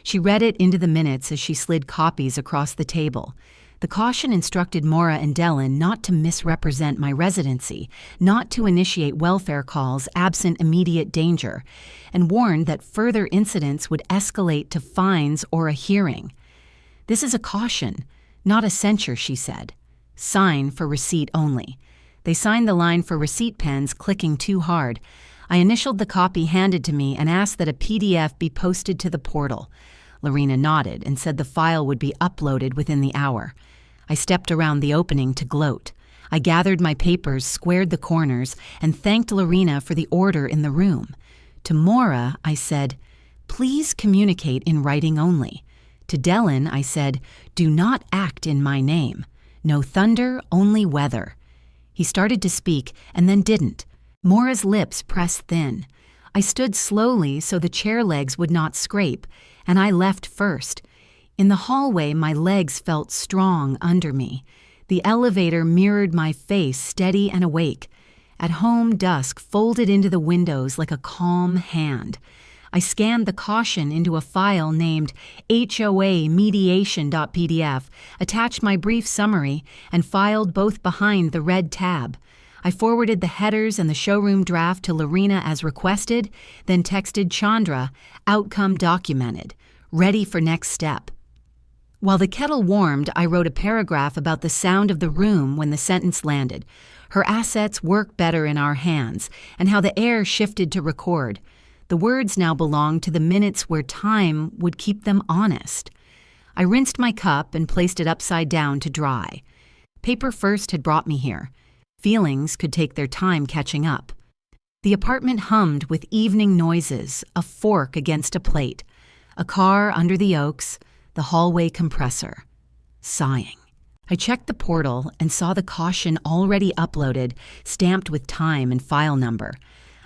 She read it into the minutes as she slid copies across the table. The caution instructed Maura and Dellen not to misrepresent my residency, not to initiate welfare calls absent immediate danger, and warned that further incidents would escalate to fines or a hearing. This is a caution, not a censure, she said. Sign for receipt only. They signed the line for receipt pens, clicking too hard. I initialed the copy handed to me and asked that a PDF be posted to the portal. Lorena nodded and said the file would be uploaded within the hour. I stepped around the opening to gloat. I gathered my papers, squared the corners, and thanked Lorena for the order in the room. To Maura, I said, please communicate in writing only. To Dellen, I said, do not act in my name. No thunder, only weather. He started to speak and then didn't. Maura's lips pressed thin. I stood slowly so the chair legs would not scrape, and I left first. In the hallway, my legs felt strong under me. The elevator mirrored my face, steady and awake. At home, dusk folded into the windows like a calm hand. I scanned the caution into a file named HOA mediation.pdf, attached my brief summary, and filed both behind the red tab. I forwarded the headers and the showroom draft to Lorena as requested, then texted Chandra, outcome documented, ready for next step. While the kettle warmed, I wrote a paragraph about the sound of the room when the sentence landed. Her assets work better in our hands, and how the air shifted to record. The words now belonged to the minutes where time would keep them honest. I rinsed my cup and placed it upside down to dry. Paper first had brought me here. Feelings could take their time catching up. The apartment hummed with evening noises, a fork against a plate, a car under the oaks, the hallway compressor. Sighing. I checked the portal and saw the caution already uploaded, stamped with time and file number.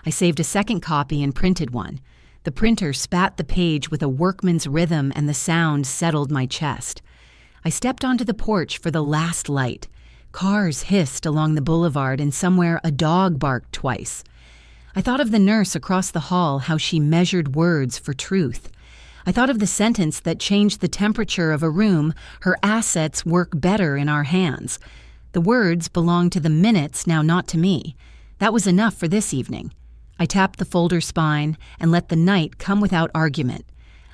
I saved a second copy and printed one. The printer spat the page with a workman's rhythm and the sound settled my chest. I stepped onto the porch for the last light. Cars hissed along the boulevard and somewhere a dog barked twice. I thought of the nurse across the hall, how she measured words for truth. I thought of the sentence that changed the temperature of a room, her assets work better in our hands. The words belonged to the minutes, now not to me. That was enough for this evening. I tapped the folder spine and let the night come without argument.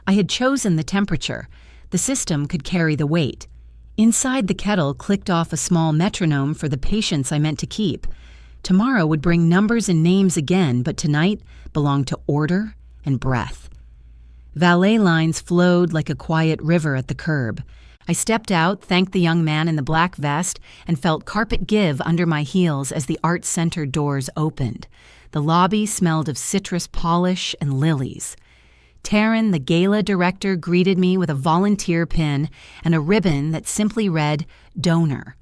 I had chosen the temperature. The system could carry the weight. Inside the kettle clicked off a small metronome for the patience I meant to keep. Tomorrow would bring numbers and names again, but tonight belonged to order and breath. Valet lines flowed like a quiet river at the curb. I stepped out, thanked the young man in the black vest, and felt carpet give under my heels as the art center doors opened. The lobby smelled of citrus polish and lilies. Taryn, the gala director, greeted me with a volunteer pin and a ribbon that simply read, Donor.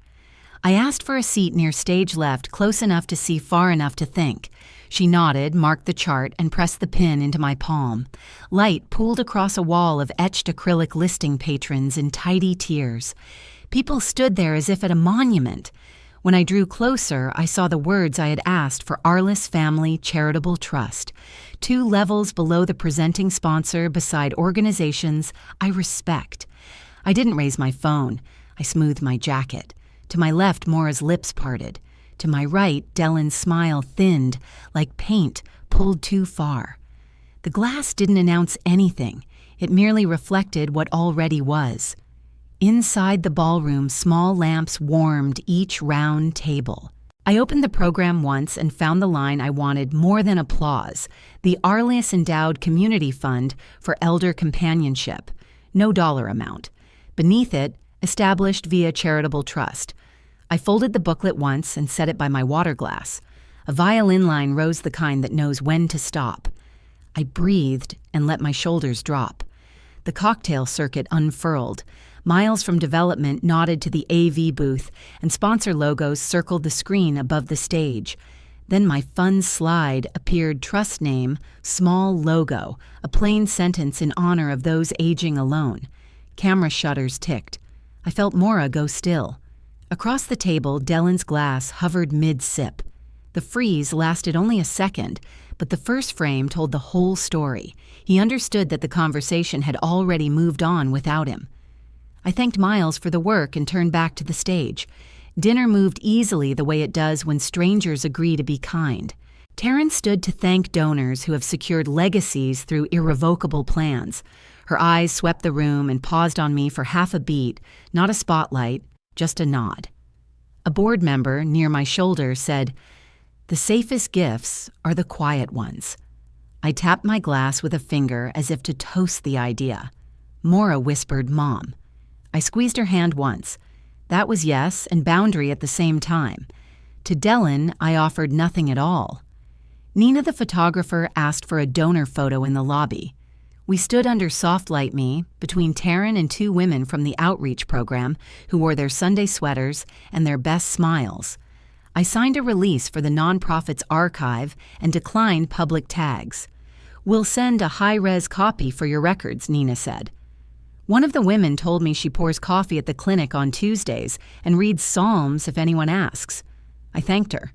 I asked for a seat near stage left, close enough to see far enough to think. She nodded, marked the chart, and pressed the pin into my palm. Light pooled across a wall of etched acrylic listing patrons in tidy tiers. People stood there as if at a monument. When I drew closer, I saw the words I had asked for Arlis Family Charitable Trust, 2 levels below the presenting sponsor beside organizations I respect. I didn't raise my phone. I smoothed my jacket. To my left, Maura's lips parted. To my right, Dellen's smile thinned, like paint pulled too far. The glass didn't announce anything. It merely reflected what already was. Inside the ballroom, small lamps warmed each round table. I opened the program once and found the line I wanted more than applause: the Arlis Endowed Community Fund for Elder Companionship. No dollar amount. Beneath it, established via charitable trust. I folded the booklet once and set it by my water glass. A violin line rose, the kind that knows when to stop. I breathed and let my shoulders drop. The cocktail circuit unfurled. Miles from development nodded to the AV booth, and sponsor logos circled the screen above the stage. Then my fun slide appeared: trust name, small logo, a plain sentence in honor of those aging alone. Camera shutters ticked. I felt Maura go still. Across the table, Dellen's glass hovered mid-sip. The freeze lasted only a second, but the first frame told the whole story. He understood that the conversation had already moved on without him. I thanked Miles for the work and turned back to the stage. Dinner moved easily, the way it does when strangers agree to be kind. Taryn stood to thank donors who have secured legacies through irrevocable plans. Her eyes swept the room and paused on me for half a beat, not a spotlight, just a nod. A board member near my shoulder said, "The safest gifts are the quiet ones." I tapped my glass with a finger as if to toast the idea. Maura whispered, "Mom." I squeezed her hand once. That was yes and boundary at the same time. To Dellen, I offered nothing at all. Nina, the photographer, asked for a donor photo in the lobby. We stood under Soft Light Me, between Taryn and two women from the outreach program who wore their Sunday sweaters and their best smiles. I signed a release for the nonprofit's archive and declined public tags. "We'll send a high-res copy for your records," Nina said. One of the women told me she pours coffee at the clinic on Tuesdays and reads Psalms if anyone asks. I thanked her.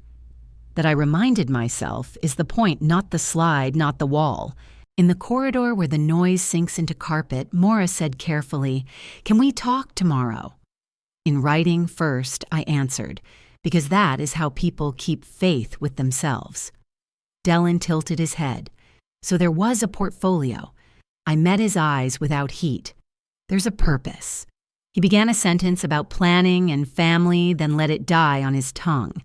That I reminded myself is the point, not the slide, not the wall. In the corridor where the noise sinks into carpet, Maura said carefully, "Can we talk tomorrow?" In writing first, I answered, because that is how people keep faith with themselves. Dellen tilted his head. So there was a portfolio. I met his eyes without heat. There's a purpose. He began a sentence about planning and family, then let it die on his tongue.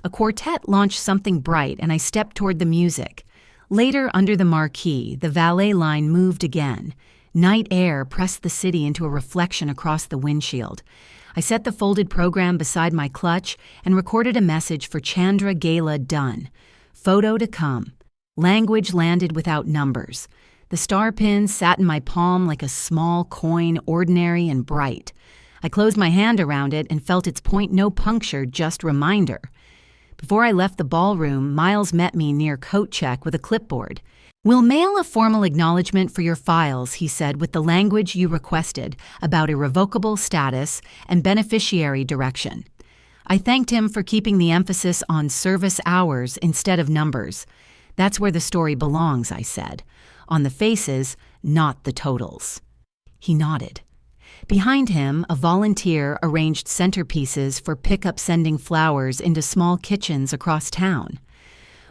A quartet launched something bright, and I stepped toward the music. Later, under the marquee, the valet line moved again. Night air pressed the city into a reflection across the windshield. I set the folded program beside my clutch and recorded a message for Chandra Gala done. Photo to come. Language landed without numbers. The star pin sat in my palm like a small coin, ordinary and bright. I closed my hand around it and felt its point: no puncture, just reminder. Before I left the ballroom, Miles met me near coat check with a clipboard. "We'll mail a formal acknowledgement for your files," he said, "with the language you requested about irrevocable status and beneficiary direction." I thanked him for keeping the emphasis on service hours instead of numbers. "That's where the story belongs," I said. "On the faces, not the totals." He nodded. Behind him, a volunteer arranged centerpieces for pickup, sending flowers into small kitchens across town.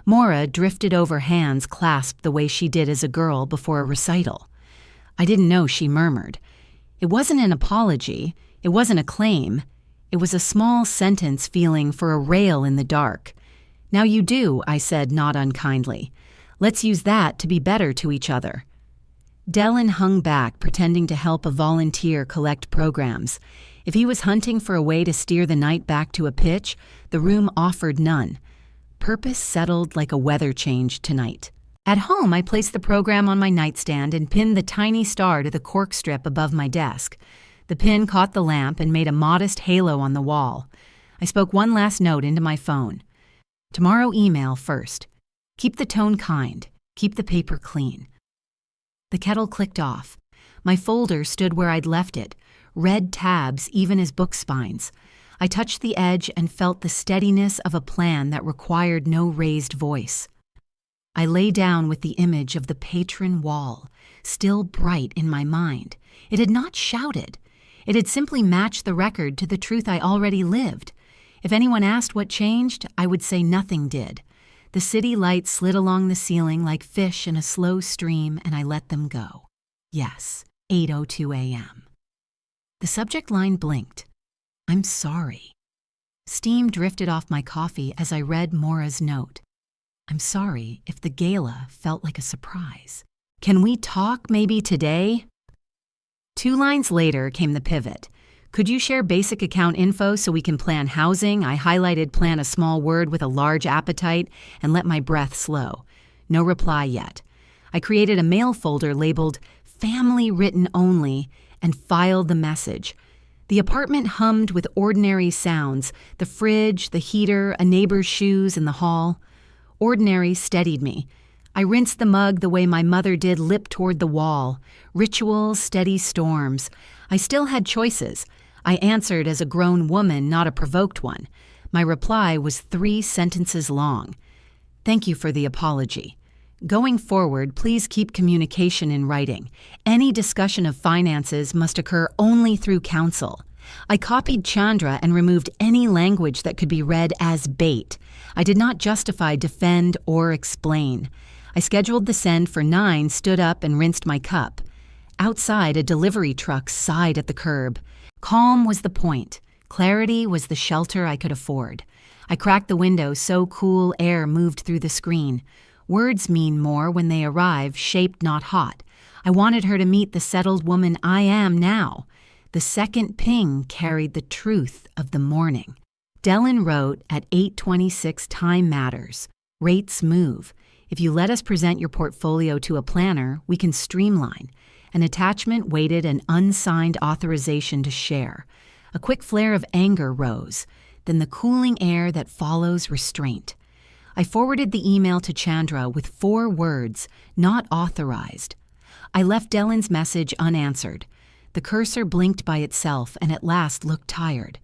Maura drifted over, hands clasped the way she did as a girl before a recital. I didn't know she murmured. It wasn't an apology. It wasn't a claim. It was a small sentence feeling for a rail in the dark. "Now you do," I said, not unkindly. "Let's use that to be better to each other." Dellen hung back, pretending to help a volunteer collect programs. If he was hunting for a way to steer the night back to a pitch, the room offered none. Purpose settled like a weather change tonight. At home, I placed the program on my nightstand and pinned the tiny star to the cork strip above my desk. The pin caught the lamp and made a modest halo on the wall. I spoke one last note into my phone. "Tomorrow email first. Keep the tone kind. Keep the paper clean." The kettle clicked off. My folder stood where I'd left it, red tabs even as book spines. I touched the edge and felt the steadiness of a plan that required no raised voice. I lay down with the image of the patron wall, still bright in my mind. It had not shouted. It had simply matched the record to the truth I already lived. If anyone asked what changed, I would say nothing did. The city lights slid along the ceiling like fish in a slow stream, and I let them go. Yes, 8:02 a.m. The subject line blinked. "I'm sorry." Steam drifted off my coffee as I read Maura's note. I'm sorry if the gala felt like a surprise. Can we talk maybe today? 2 lines later came the pivot. Could you share basic account info so we can plan housing? I highlighted plan a small word with a large appetite and let my breath slow. No reply yet. I created a mail folder labeled Family Written Only and filed the message. The apartment hummed with ordinary sounds, the fridge, the heater, a neighbor's shoes in the hall. Ordinary steadied me. I rinsed the mug the way my mother did, lip toward the wall. Rituals, steady storms. I still had choices. I answered as a grown woman, not a provoked one. My reply was 3 sentences long. Thank you for the apology. Going forward, please keep communication in writing. Any discussion of finances must occur only through counsel. I copied Chandra and removed any language that could be read as bait. I did not justify, defend, or explain. I scheduled the send for 9, stood up, and rinsed my cup. Outside, a delivery truck sighed at the curb. Calm was the point. Clarity was the shelter I could afford. I cracked the window so cool air moved through the screen. Words mean more when they arrive, shaped, not hot. I wanted her to meet the settled woman I am now. The second ping carried the truth of the morning. Dylan wrote at 8:26 time matters. Rates move. If you let us present your portfolio to a planner, we can streamline. An attachment waited an unsigned authorization to share. A quick flare of anger rose, then the cooling air that follows restraint. I forwarded the email to Chandra with 4 words, not authorized. I left Dylan's message unanswered. The cursor blinked by itself and at last looked tired.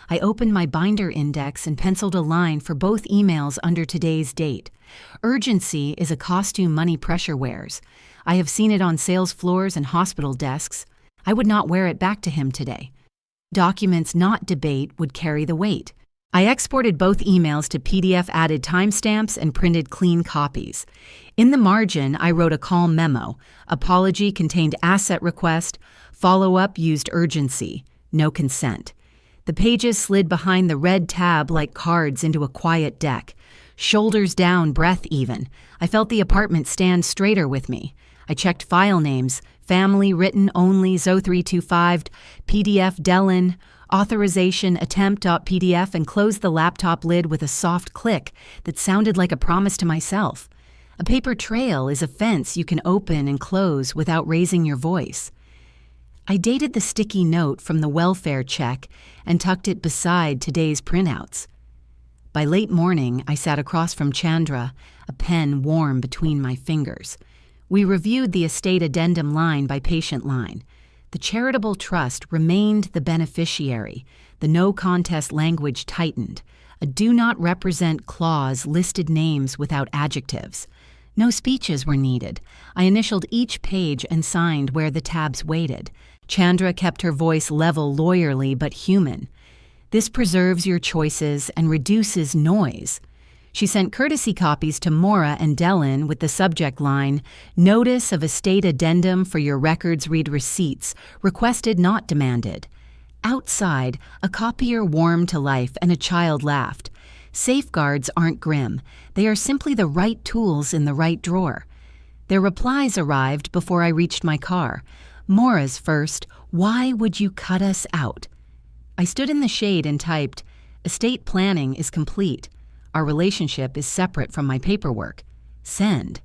I opened my binder index and penciled a line for both emails under today's date. Urgency is a costume money pressure wears. I have seen it on sales floors and hospital desks. I would not wear it back to him today. Documents not debate would carry the weight. I exported both emails to PDF, added timestamps, and printed clean copies. In the margin, I wrote a calm memo. Apology contained asset request. Follow-up used urgency. No consent. The pages slid behind the red tab like cards into a quiet deck. Shoulders down, breath even. I felt the apartment stand straighter with me. I checked file names. Family Written Only 0325, PDF Dylan, authorization attempt.pdf, and closed the laptop lid with a soft click that sounded like a promise to myself. A paper trail is a fence you can open and close without raising your voice. I dated the sticky note from the welfare check and tucked it beside today's printouts. By late morning, I sat across from Chandra, a pen warm between my fingers. We reviewed the estate addendum line by patient line. The charitable trust remained the beneficiary. The no contest language tightened. A do not represent clause listed names without adjectives. No speeches were needed. I initialed each page and signed where the tabs waited. Chandra kept her voice level, lawyerly, but human. This preserves your choices and reduces noise. She sent courtesy copies to Maura and Dylan with the subject line, Notice of Estate Addendum for your records read receipts, requested not demanded. Outside, a copier warmed to life and a child laughed. Safeguards aren't grim. They are simply the right tools in the right drawer. Their replies arrived before I reached my car. Maura's first, Why would you cut us out? I stood in the shade and typed, Estate planning is complete. Our relationship is separate from my paperwork. Send.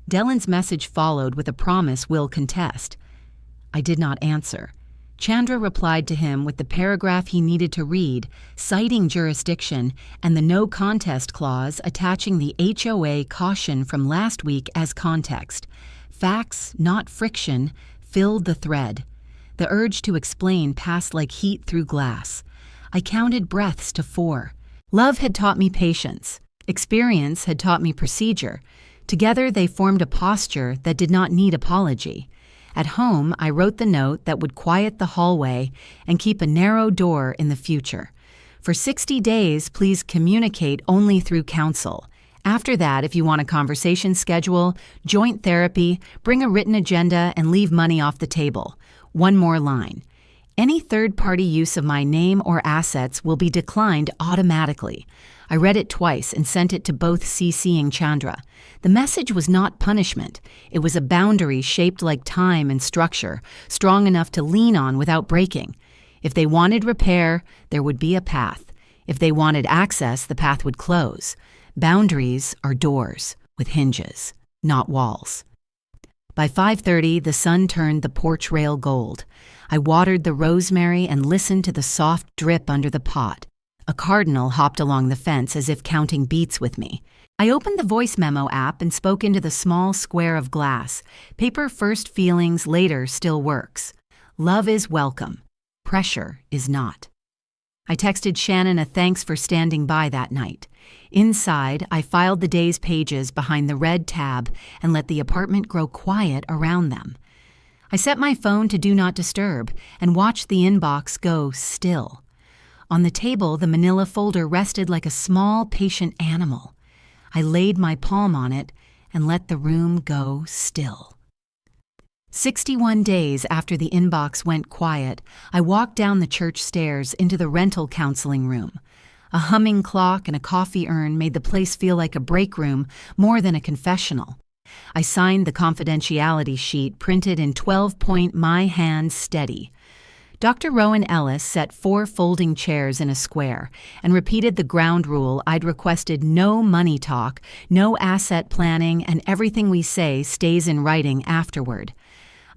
Dylan's message followed with a promise we'll contest. I did not answer. Chandra replied to him with the paragraph he needed to read, citing jurisdiction, and the no contest clause attaching the HOA caution from last week as context. Facts, not friction, filled the thread. The urge to explain passed like heat through glass. I counted breaths to 4. Love had taught me patience. Experience had taught me procedure. Together they formed a posture that did not need apology. At home, I wrote the note that would quiet the hallway and keep a narrow door in the future. For 60 days, please communicate only through counsel. After that, if you want a conversation schedule, joint therapy, bring a written agenda, and leave money off the table. One more line. Any third-party use of my name or assets will be declined automatically. I read it twice and sent it to both CCing Chandra. The message was not punishment. It was a boundary shaped like time and structure, strong enough to lean on without breaking. If they wanted repair, there would be a path. If they wanted access, the path would close. Boundaries are doors with hinges, not walls. By 5:30, the sun turned the porch rail gold. I watered the rosemary and listened to the soft drip under the pot. A cardinal hopped along the fence as if counting beats with me. I opened the voice memo app and spoke into the small square of glass. Paper first, feelings later still works. Love is welcome. Pressure is not. I texted Shannon a thanks for standing by that night. Inside, I filed the day's pages behind the red tab and let the apartment grow quiet around them. I set my phone to Do Not Disturb and watched the inbox go still. On the table, the manila folder rested like a small, patient animal. I laid my palm on it and let the room go still. 61 days after the inbox went quiet, I walked down the church stairs into the rental counseling room. A humming clock and a coffee urn made the place feel like a break room more than a confessional. I signed the confidentiality sheet printed in 12-point my hand steady. Dr. Rowan Ellis set 4 folding chairs in a square and repeated the ground rule I'd requested: no money talk, no asset planning, and everything we say stays in writing afterward.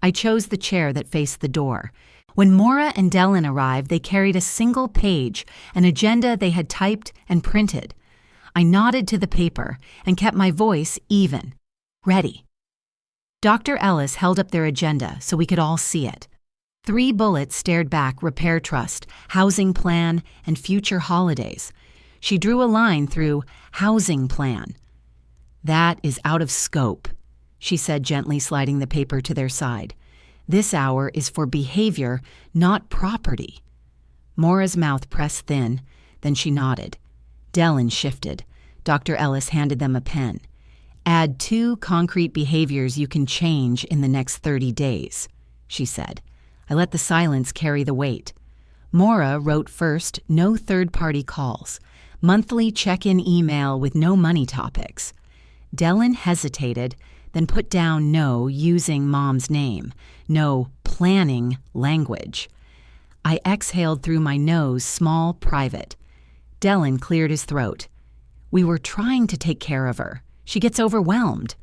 I chose the chair that faced the door. When Maura and Dylan arrived, they carried a single page, an agenda they had typed and printed. I nodded to the paper and kept my voice even. Ready. Dr. Ellis held up their agenda so we could all see it. 3 bullets stared back: repair trust, housing plan, and future holidays. She drew a line through housing plan. That is out of scope, she said, gently sliding the paper to their side. This hour is for behavior, not property. Maura's mouth pressed thin, then she nodded. Dylan shifted. Dr. Ellis handed them a pen. Add 2 concrete behaviors you can change in the next 30 days, she said. I let the silence carry the weight. Maura wrote first, no third-party calls. Monthly check-in email with no money topics. Dylan hesitated, then put down no using Mom's name, no planning language. I exhaled through my nose, small, private. Dylan cleared his throat. We were trying to take care of her. She gets overwhelmed.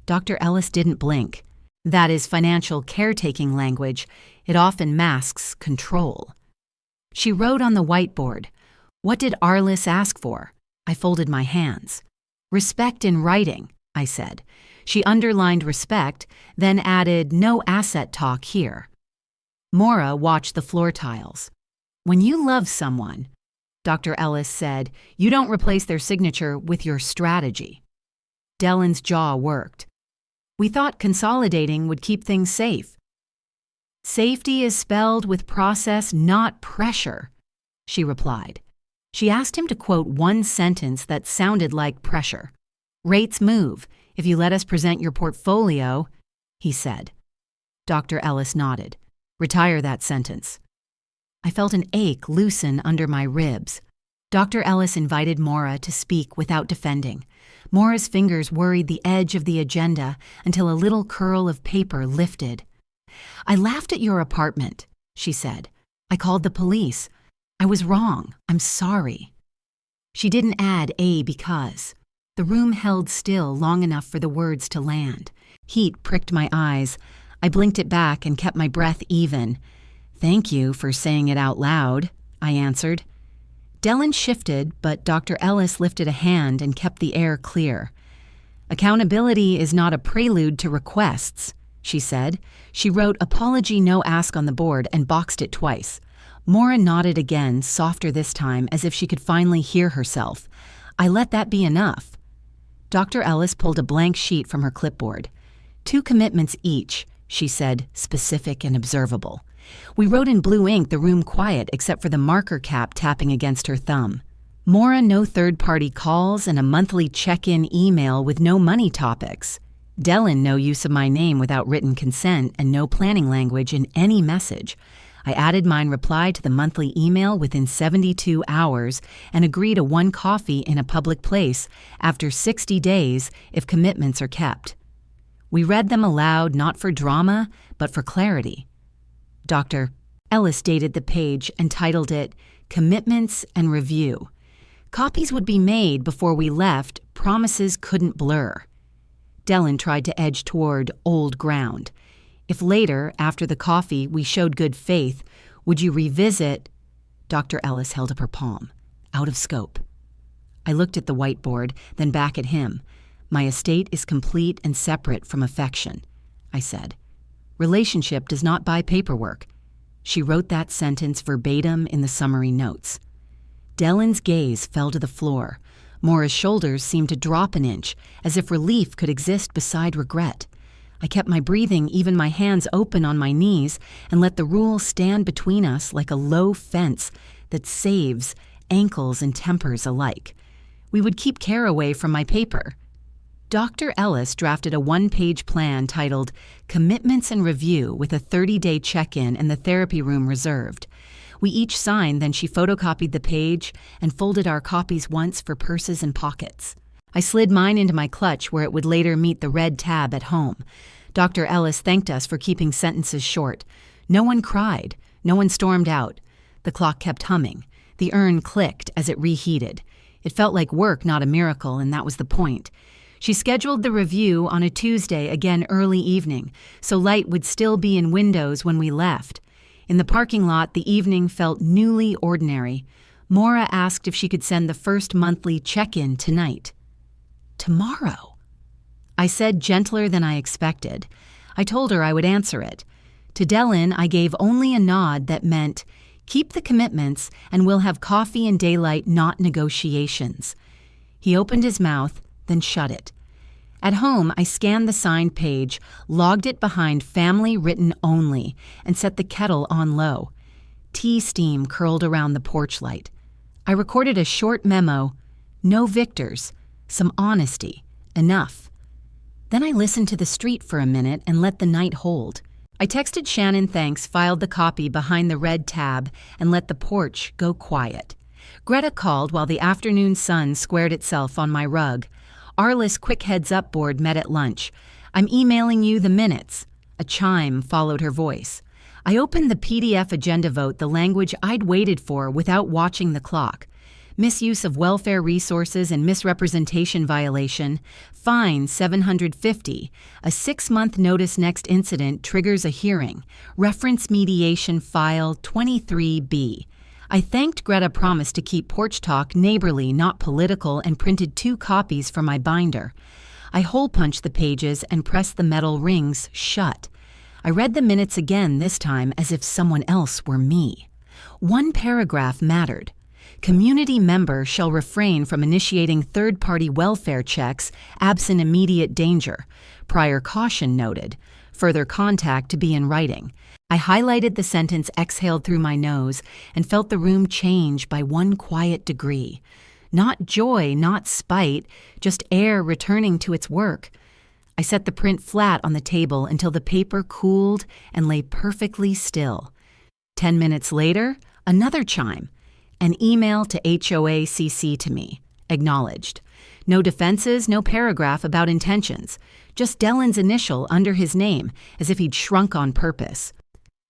Dr. Ellis didn't blink. That is financial caretaking language. It often masks control. She wrote on the whiteboard. What did Arlis ask for? I folded my hands. Respect in writing, I said. She underlined respect, then added no asset talk here. Maura watched the floor tiles. When you love someone, Dr. Ellis said, you don't replace their signature with your strategy. Dylan's jaw worked. We thought consolidating would keep things safe. Safety is spelled with process, not pressure, she replied. She asked him to quote one sentence that sounded like pressure. Rates move. If you let us present your portfolio, he said. Dr. Ellis nodded. Retire that sentence. I felt an ache loosen under my ribs. Dr. Ellis invited Maura to speak without defending. Maura's fingers worried the edge of the agenda until a little curl of paper lifted. I laughed at your apartment, she said. I called the police. I was wrong. I'm sorry. She didn't add a because. The room held still long enough for the words to land. Heat pricked my eyes. I blinked it back and kept my breath even. Thank you for saying it out loud, I answered. Dylan shifted, but Dr. Ellis lifted a hand and kept the air clear. Accountability is not a prelude to requests, she said. She wrote apology no ask on the board and boxed it twice. Maura nodded again, softer this time, as if she could finally hear herself. I let that be enough. Dr. Ellis pulled a blank sheet from her clipboard. 2 commitments each, she said, specific and observable. We wrote in blue ink the room quiet except for the marker cap tapping against her thumb. Maura no third-party calls and a monthly check-in email with no money topics. Dylan no use of my name without written consent and no planning language in any message. I added mine reply to the monthly email within 72 hours and agree to one coffee in a public place after 60 days if commitments are kept. We read them aloud not for drama, but for clarity. Dr. Ellis dated the page and titled it Commitments and Review. Copies would be made before we left, promises couldn't blur. Dellen tried to edge toward old ground. If later, after the coffee, we showed good faith, would you revisit? Dr. Ellis held up her palm. Out of scope. I looked at the whiteboard, then back at him. My estate is complete and separate from affection, I said. Relationship does not buy paperwork. She wrote that sentence verbatim in the summary notes. Dellen's gaze fell to the floor. Mora's shoulders seemed to drop an inch, as if relief could exist beside regret. I kept my breathing, even my hands open on my knees, and let the rule stand between us like a low fence that saves ankles and tempers alike. We would keep care away from my paper. Dr. Ellis drafted a one-page plan titled Commitments and Review with a 30-day check-in and the therapy room reserved. We each signed, then she photocopied the page and folded our copies once for purses and pockets. I slid mine into my clutch where it would later meet the red tab at home. Dr. Ellis thanked us for keeping sentences short. No one cried. No one stormed out. The clock kept humming. The urn clicked as it reheated. It felt like work, not a miracle, and that was the point. She scheduled the review on a Tuesday, again early evening, so light would still be in windows when we left. In the parking lot, the evening felt newly ordinary. Mora asked if she could send the first monthly check-in tonight. Tomorrow. I said gentler than I expected. I told her I would answer it. To Dellen, I gave only a nod that meant, keep the commitments and we'll have coffee and daylight, not negotiations. He opened his mouth, then shut it. At home, I scanned the signed page, logged it behind family written only, and set the kettle on low. Tea steam curled around the porch light. I recorded a short memo, no victors, some honesty, enough. Then I listened to the street for a minute and let the night hold. I texted Shannon thanks, filed the copy behind the red tab, and let the porch go quiet. Greta called while the afternoon sun squared itself on my rug. Arlis' quick heads-up board met at lunch. I'm emailing you the minutes. A chime followed her voice. I opened the PDF agenda vote, the language I'd waited for without watching the clock. Misuse of welfare resources and misrepresentation violation, fine $750. A 6-month notice next incident triggers a hearing. Reference mediation file 23B. I thanked Greta promise to keep Porch Talk neighborly, not political, and printed 2 copies for my binder. I hole-punched the pages and pressed the metal rings shut. I read the minutes again, this time as if someone else were me. One paragraph mattered. Community member shall refrain from initiating third-party welfare checks absent immediate danger. Prior caution noted. Further contact to be in writing. I highlighted the sentence exhaled through my nose and felt the room change by 1 quiet degree. Not joy, not spite, just air returning to its work. I set the print flat on the table until the paper cooled and lay perfectly still. 10 minutes later, another chime. An email to HOA CC to me. Acknowledged. No defenses, no paragraph about intentions. Just Dellen's initial under his name, as if he'd shrunk on purpose.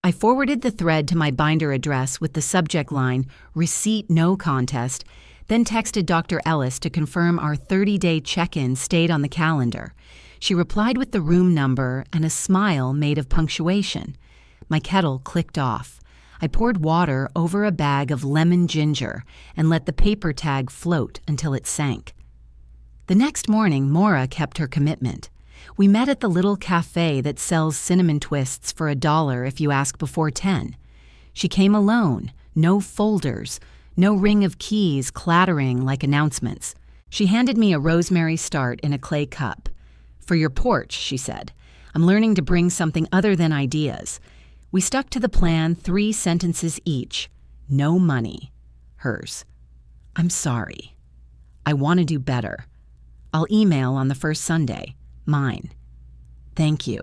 I forwarded the thread to my binder address with the subject line, Receipt No Contest, then texted Dr. Ellis to confirm our 30-day check-in stayed on the calendar. She replied with the room number and a smile made of punctuation. My kettle clicked off. I poured water over a bag of lemon ginger and let the paper tag float until it sank. The next morning, Mora kept her commitment. We met at the little cafe that sells cinnamon twists for $1 if you ask before 10. She came alone, no folders, no ring of keys clattering like announcements. She handed me a rosemary start in a clay cup. For your porch, she said. I'm learning to bring something other than ideas. We stuck to the plan, 3 sentences each. No money. Hers. I'm sorry. I want to do better. I'll email on the first Sunday. Mine. Thank you.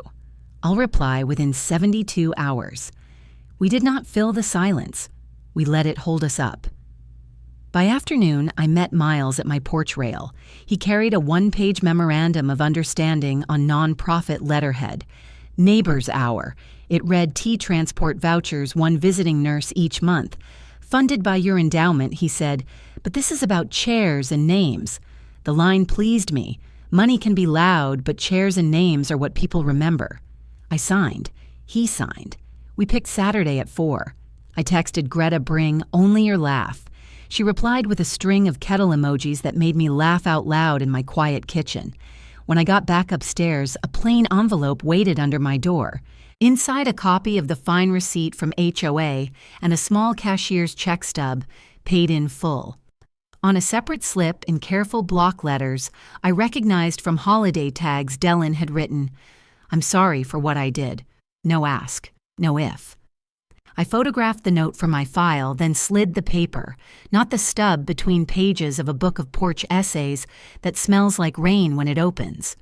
I'll reply within 72 hours. We did not fill the silence. We let it hold us up. By afternoon, I met Miles at my porch rail. He carried a one-page memorandum of understanding on nonprofit letterhead. Neighbor's Hour. It read tea transport vouchers, one visiting nurse each month. Funded by your endowment, he said, but this is about chairs and names. The line pleased me. Money can be loud, but chairs and names are what people remember. I signed. He signed. We picked Saturday at 4. I texted Greta Bring, only your laugh. She replied with a string of kettle emojis that made me laugh out loud in my quiet kitchen. When I got back upstairs, a plain envelope waited under my door. Inside, a copy of the fine receipt from HOA and a small cashier's check stub, paid in full. On a separate slip in careful block letters, I recognized from holiday tags Dellin had written, "I'm sorry for what I did. No ask, no if." I photographed the note from my file, then slid the paper, not the stub between pages of a book of porch essays that smells like rain when it opens.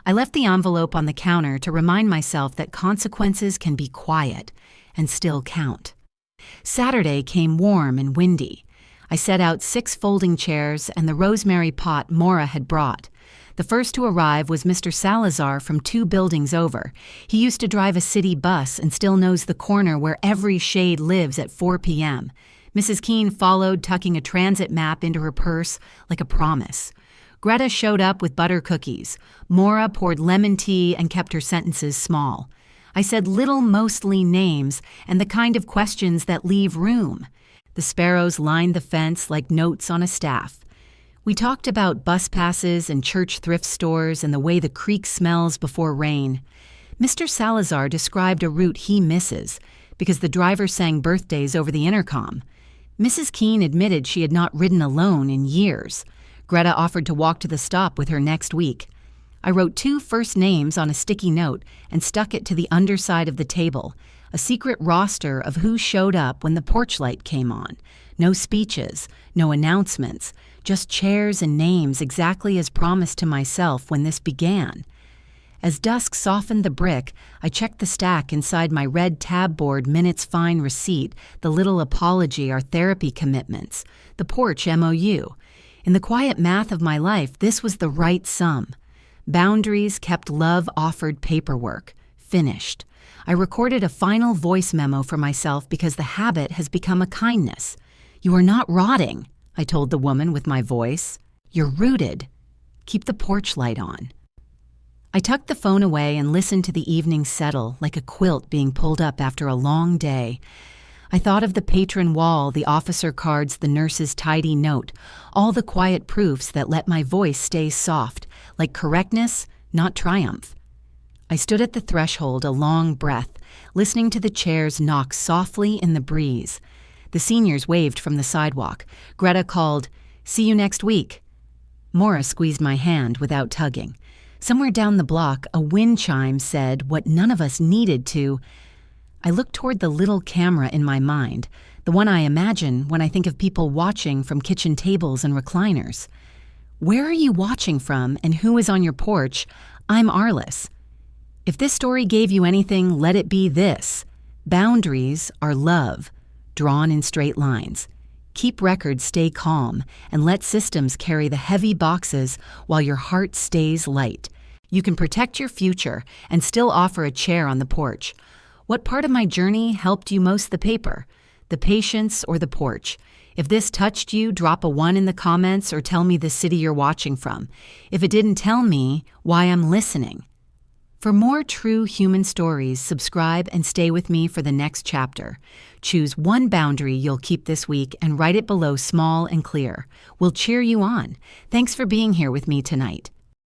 I left the envelope on the counter to remind myself that consequences can be quiet and still count. Saturday came warm and windy. I set out 6 folding chairs and the rosemary pot Maura had brought. The first to arrive was Mr. Salazar from 2 buildings over. He used to drive a city bus and still knows the corner where every shade lives at 4 p.m. Mrs. Keene followed, tucking a transit map into her purse like a promise. Greta showed up with butter cookies. Maura poured lemon tea and kept her sentences small. I said little, mostly names and the kind of questions that leave room. The sparrows lined the fence like notes on a staff. We talked about bus passes and church thrift stores and the way the creek smells before rain. Mr. Salazar described a route he misses because the driver sang birthdays over the intercom. Mrs. Keene admitted she had not ridden alone in years. Greta offered to walk to the stop with her next week. I wrote 2 first names on a sticky note and stuck it to the underside of the table, a secret roster of who showed up when the porch light came on. No speeches, no announcements, just chairs and names exactly as promised to myself when this began. As dusk softened the brick, I checked the stack inside my red tab board minutes fine receipt, the little apology, our therapy commitments, the porch MOU. In the quiet math of my life, this was the right sum. Boundaries kept love offered paperwork. Finished. I recorded a final voice memo for myself because the habit has become a kindness. You are not rotting, I told the woman with my voice. You're rooted. Keep the porch light on. I tucked the phone away and listened to the evening settle like a quilt being pulled up after a long day. I thought of the patron wall, the officer cards, the nurse's tidy note, all the quiet proofs that let my voice stay soft, like correctness, not triumph. I stood at the threshold, a long breath, listening to the chairs knock softly in the breeze. The seniors waved from the sidewalk. Greta called, "See you next week." Maura squeezed my hand without tugging. Somewhere down the block, a wind chime said what none of us needed to. I looked toward the little camera in my mind, the one I imagine when I think of people watching from kitchen tables and recliners. Where are you watching from and who is on your porch? I'm Arlis. If this story gave you anything, let it be this. Boundaries are love, drawn in straight lines. Keep records, stay calm, and let systems carry the heavy boxes while your heart stays light. You can protect your future and still offer a chair on the porch. What part of my journey helped you most? The paper, the patience, or the porch? If this touched you, drop a 1 in the comments or tell me the city you're watching from. If it didn't, tell me why I'm listening. For more true human stories, subscribe and stay with me for the next chapter. Choose one boundary you'll keep this week and write it below small and clear. We'll cheer you on. Thanks for being here with me tonight.